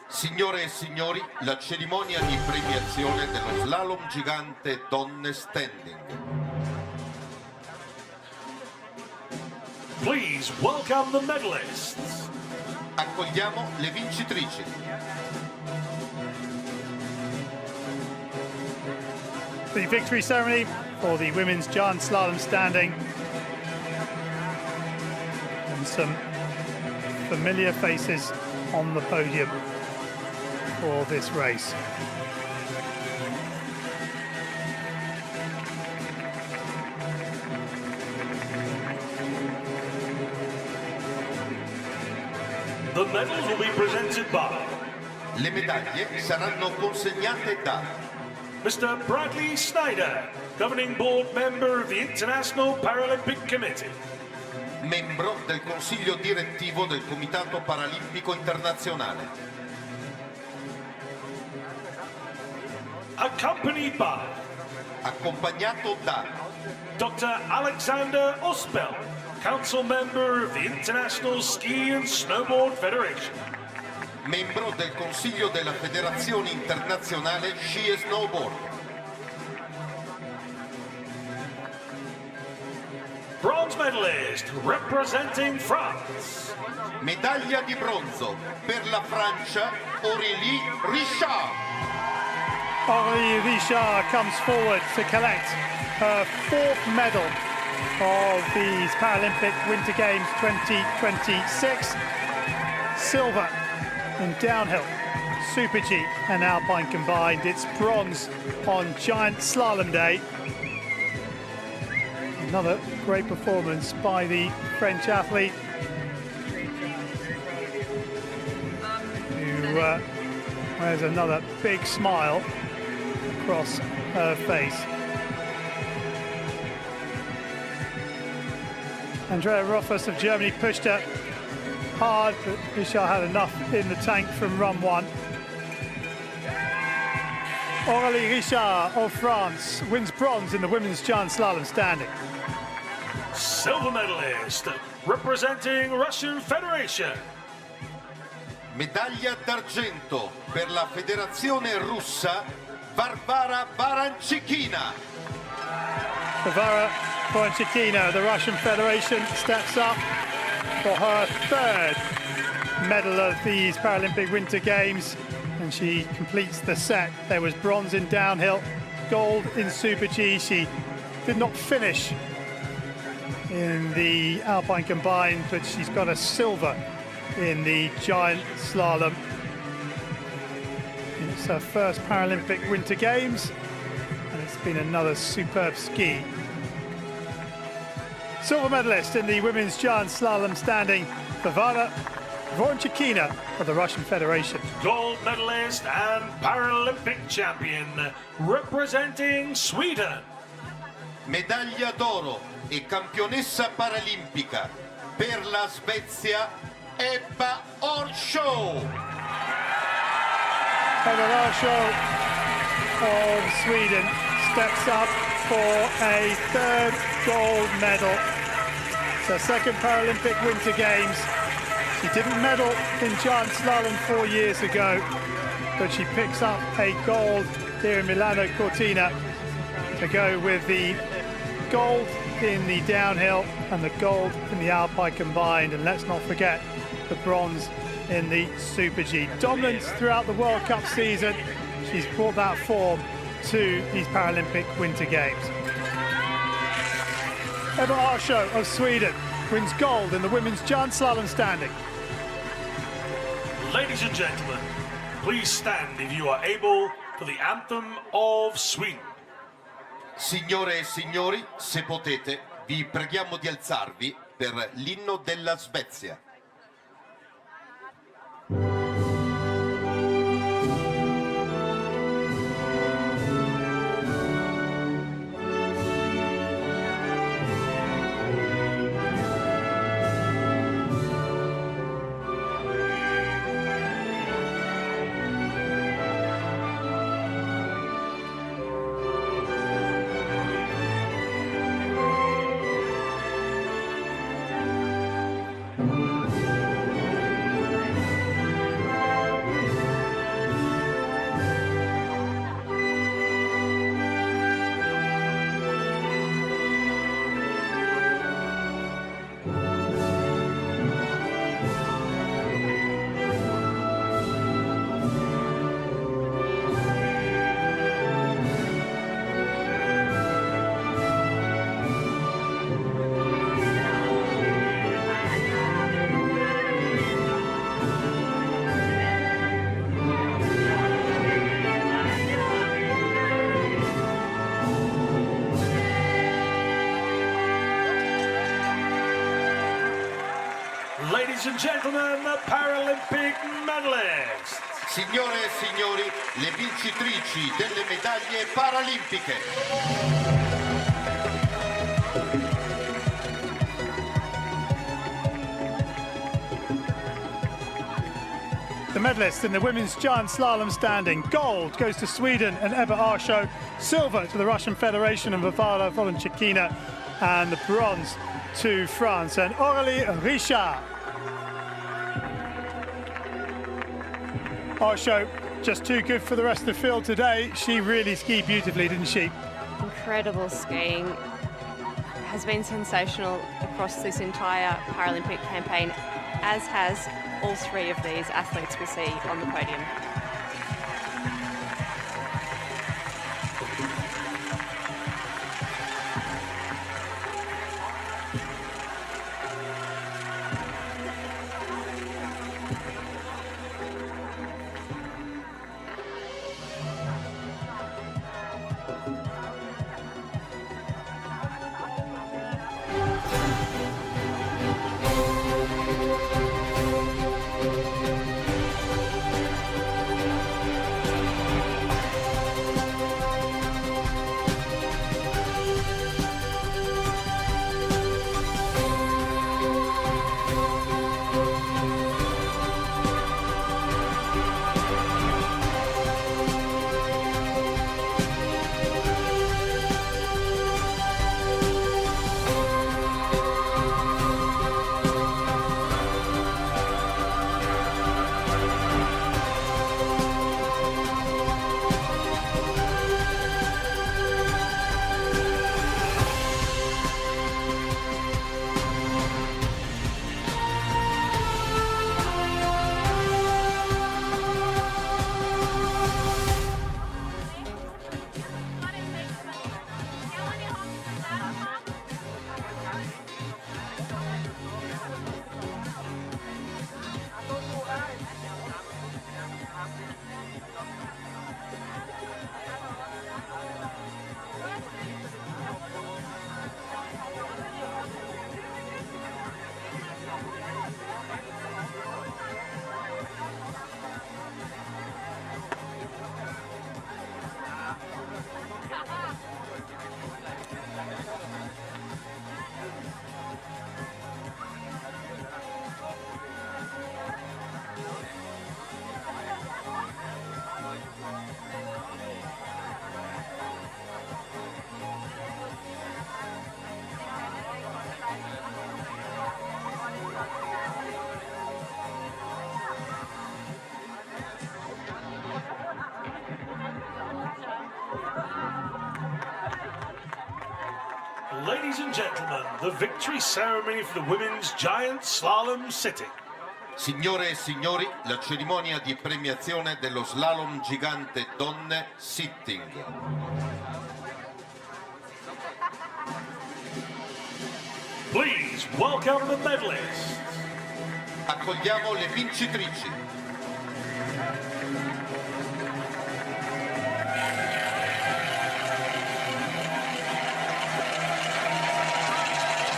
Signore e signori, la cerimonia di premiazione dello slalom gigante donne standing. Please welcome the medalists. Accogliamo le vincitrici. The victory ceremony for the women's giant slalom standing. And some familiar faces on the podium for this race. The medals will be presented by Le medaglie saranno consegnate da Mr. Bradley Snyder, Governing Board Member of the International Paralympic Committee. membro del Consiglio Direttivo del Comitato Paralimpico Internazionale. Accompanied by Accompagnato da Dr. Alexander Ospel, Council Member of the International Ski and Snowboard Federation. membro del Consiglio della Federazione Internazionale Sci e Snowboard. Bronze medalist representing France. Medaglia di bronzo per la Francia, Aurélie Richard. Aurélie Richard comes forward to collect her 4th medal of these Paralympic Winter Games 2026. Silver in downhill, Super G and Alpine combined. It's bronze on giant slalom day. Another great performance by the French athlete who wears another big smile across her face. Andrea Roffers of Germany pushed her hard, but Richard had enough in the tank from run 1. Aurélie Richard of France wins bronze in the women's giant slalom standing. Silver medalist representing Russian Federation. Medaglia d'argento per la Federazione Russa, Varvara Baranchikina. Varvara Baranchikina, the Russian Federation, steps up for her 3rd medal of these Paralympic Winter Games, and she completes the set. There was bronze in downhill, gold in Super G. She did not finish in the Alpine combined, but she's got a silver in the giant slalom. It's her first Paralympic Winter Games, and it's been another superb ski. Silver medalist in the women's giant slalom standing, Varvara Baranchikina of the Russian Federation. Gold medalist and Paralympic champion representing Sweden. Medaglia d'oro e campionessa paralimpica per la Svezia, Ebba Orshow. Ebba Orshow of Sweden steps up for a 3rd gold medal. It's her 2nd Paralympic Winter Games. She didn't medal in giant slalom 4 years ago, but she picks up a gold here in Milano Cortina to go with the gold in the downhill and the gold in the Alpine combined. And let's not forget the bronze in the Super G. Dominance throughout the World Cup season. She's brought that form to these Paralympic Winter Games. Ebba Orshow of Sweden wins gold in the women's giant slalom standing. Ladies and gentlemen, please stand if you are able for the anthem of Sweden. Signore e signori, se potete, vi preghiamo di alzarvi per l'inno della Svezia. Ladies and gentlemen, the Paralympic medalists. Signore e signori, le vincitrici delle medaglie paralimpiche. The medalists in the women's giant slalom standing. Gold goes to Sweden and Eva Arsho. Silver to the Russian Federation and Varvara Volenchikina. And the bronze to France and Aurélie Richard. Arsho just too good for the rest of the field today. She really skied beautifully, didn't she? Incredible skiing. Has been sensational across this entire Paralympic campaign, as has all three of these athletes we see on the podium. Ladies and gentlemen, the victory ceremony for the women's giant slalom sitting. Signore e signori, la cerimonia di premiazione dello slalom gigante donne sitting. Please welcome the medalists. Accogliamo le vincitrici.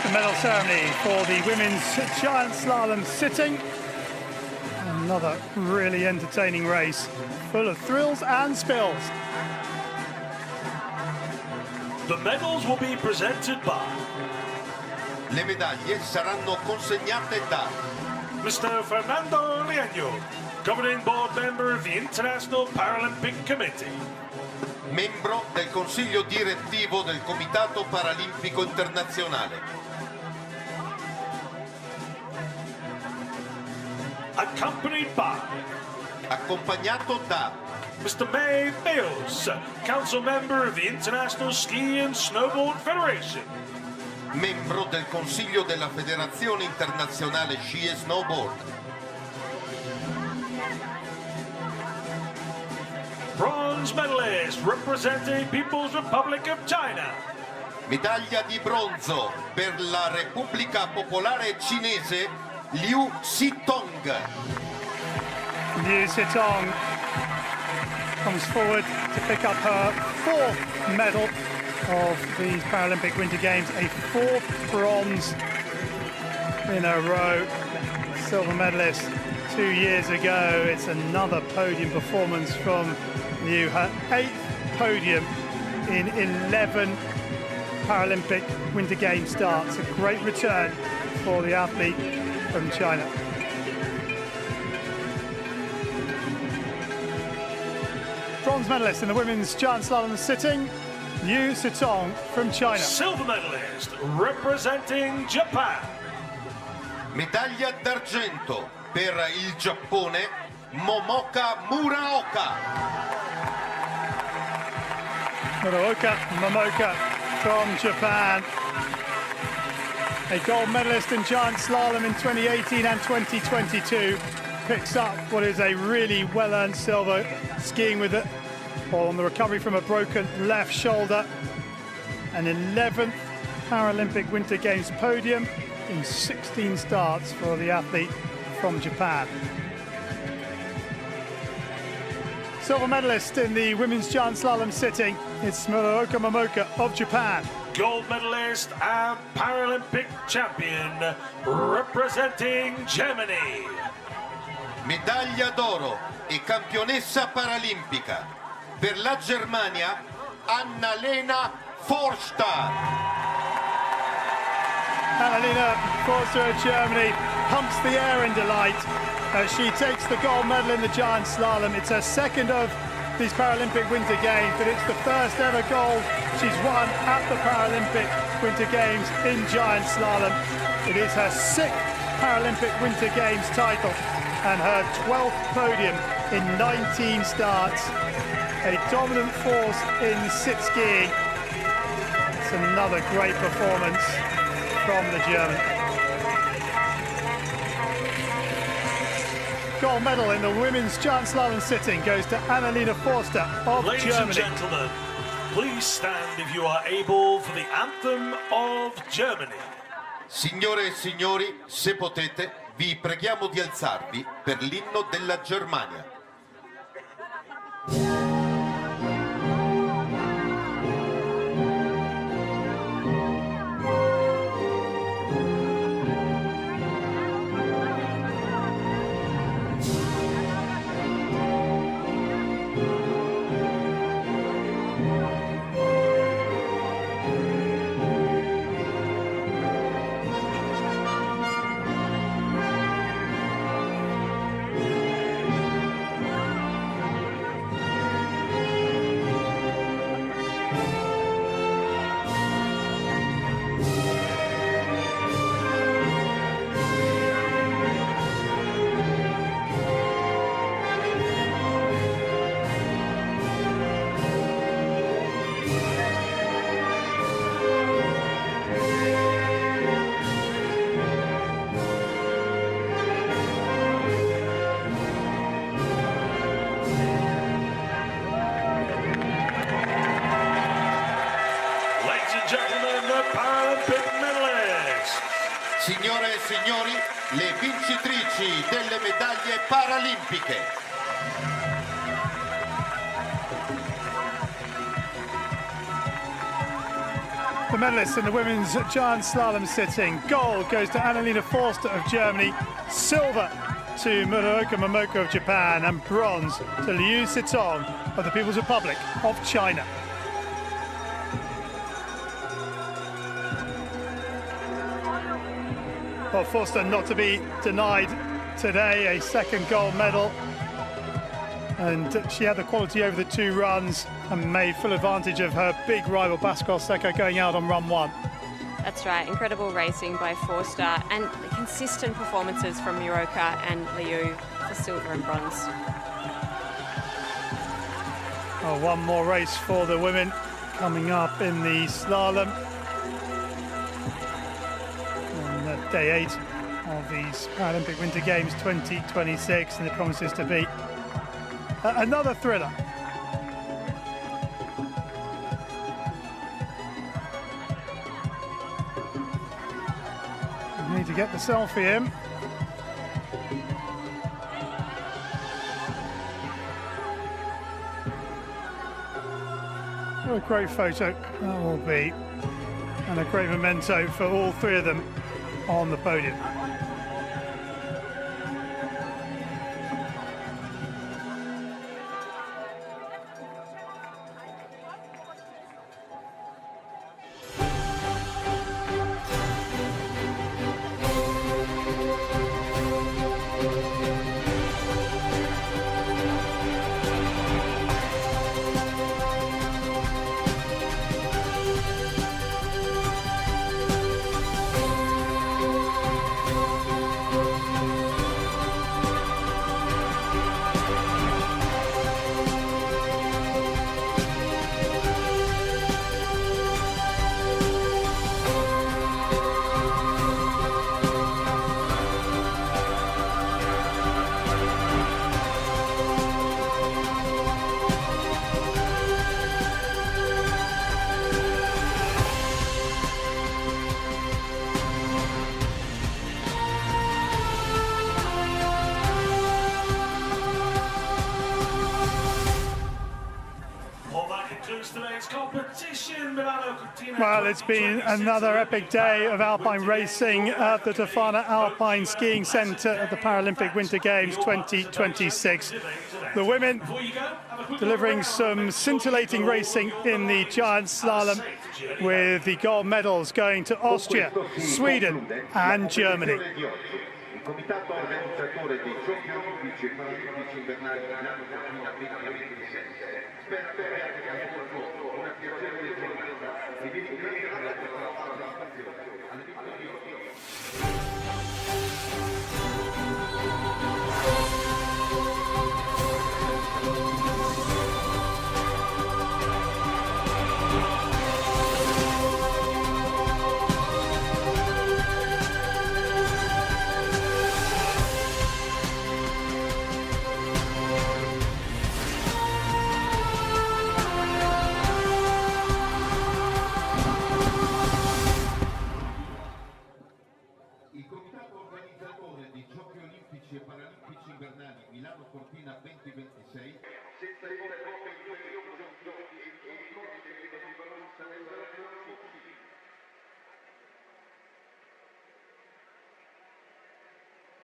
The medal ceremony for the women's giant slalom sitting. Another really entertaining race, full of thrills and spills. The medals will be presented by Le medaglie saranno consegnate da Mr. Fernando Leaño, governing board member of the International Paralympic Committee. membro del Consiglio direttivo del Comitato Paralimpico Internazionale. Accompanied by Accompagnato da Mr. May Beos, council member of the International Ski and Snowboard Federation. membro del Consiglio della Federazione Internazionale Sci e Snowboard. Bronze medalist representing People's Republic of China. Medaglia di bronzo per la Repubblica Popolare Cinese Liu Sitong. Liu Sitong comes forward to pick up her fourth medal of these Paralympic Winter Games, a fourth bronze in a row. silver medalist 2 years ago. It's another podium performance from Liu, her 8th podium in 11 Paralympic Winter Games starts. A great return for the athlete from China. Bronze medalist in the women's giant slalom sitting, Liu Sitong from China. Silver medalist representing Japan. Medaglia d'argento per il Giappone, Momoka Muraoka. Momoka from Japan. A gold medalist in giant slalom in 2018 and 2022. Picks up what is a really well-earned silver, skiing with it on the recovery from a broken left shoulder. An 11th Paralympic Winter Games podium in 16 starts for the athlete from Japan. Silver medalist in the women's giant slalom sitting, it's Muraoka Momoka of Japan. Gold medalist and Paralympic champion representing Germany. Medaglia d'oro e campionessa paralimpica per la Germania, Annalena Forster. Annalena Forster of Germany pumps the air in delight as she takes the gold medal in the giant slalom. It's her second of these Paralympic Winter Games, but it's the first ever gold she's won at the Paralympic Winter Games in giant slalom. It is her 6th Paralympic Winter Games title and her 12th podium in 19 starts. A dominant force in sit skiing. It's another great performance from the German. Gold medal in the women's giant slalom sitting goes to Annalena Forster of Ladies Germany. and gentlemen, please stand if you are able for the anthem of Germany. Signore e signori, se potete, vi preghiamo di alzarvi per l'inno della Germania. Signore e signori, le vincitrici delle medaglie paralimpiche. The medalists in the women's giant slalom sitting. Gold goes to Annalena Forster of Germany, silver to Muraoka Momoka of Japan, and bronze to Liu Sitong of the People's Republic of China. Well, Forster not to be denied today, a second gold medal. And she had the quality over the 2 runs and made full advantage of her big rival Pascal Seca going out on run 1. That's right, incredible racing by Forster and consistent performances from Muraoka and Liu for silver and bronze. Oh, one more race for the women coming up in the slalom. On day 8 of these Paralympic Winter Games 2026, and it promises to be another thriller. We need to get the selfie in. What a great photo that will be, and a great memento for all 3 of them on the podium. Milano Cortina. Well, it's been another epic day of alpine racing at the Para Alpine Skiing Centre at the Paralympic Winter Games 2026. The women delivering some scintillating racing in the giant slalom, with the gold medals going to Austria, Sweden and Germany. Il comitato organizzatore dei Giochi Olimpici e Paralimpici Invernali Milano Cortina 2027 spera avere una piacevole giornata e vi ringrazio per la vostra partecipazione alle vittorie. Il comitato organizzatore dei Giochi Olimpici e Paralimpici Invernali Milano Cortina 2026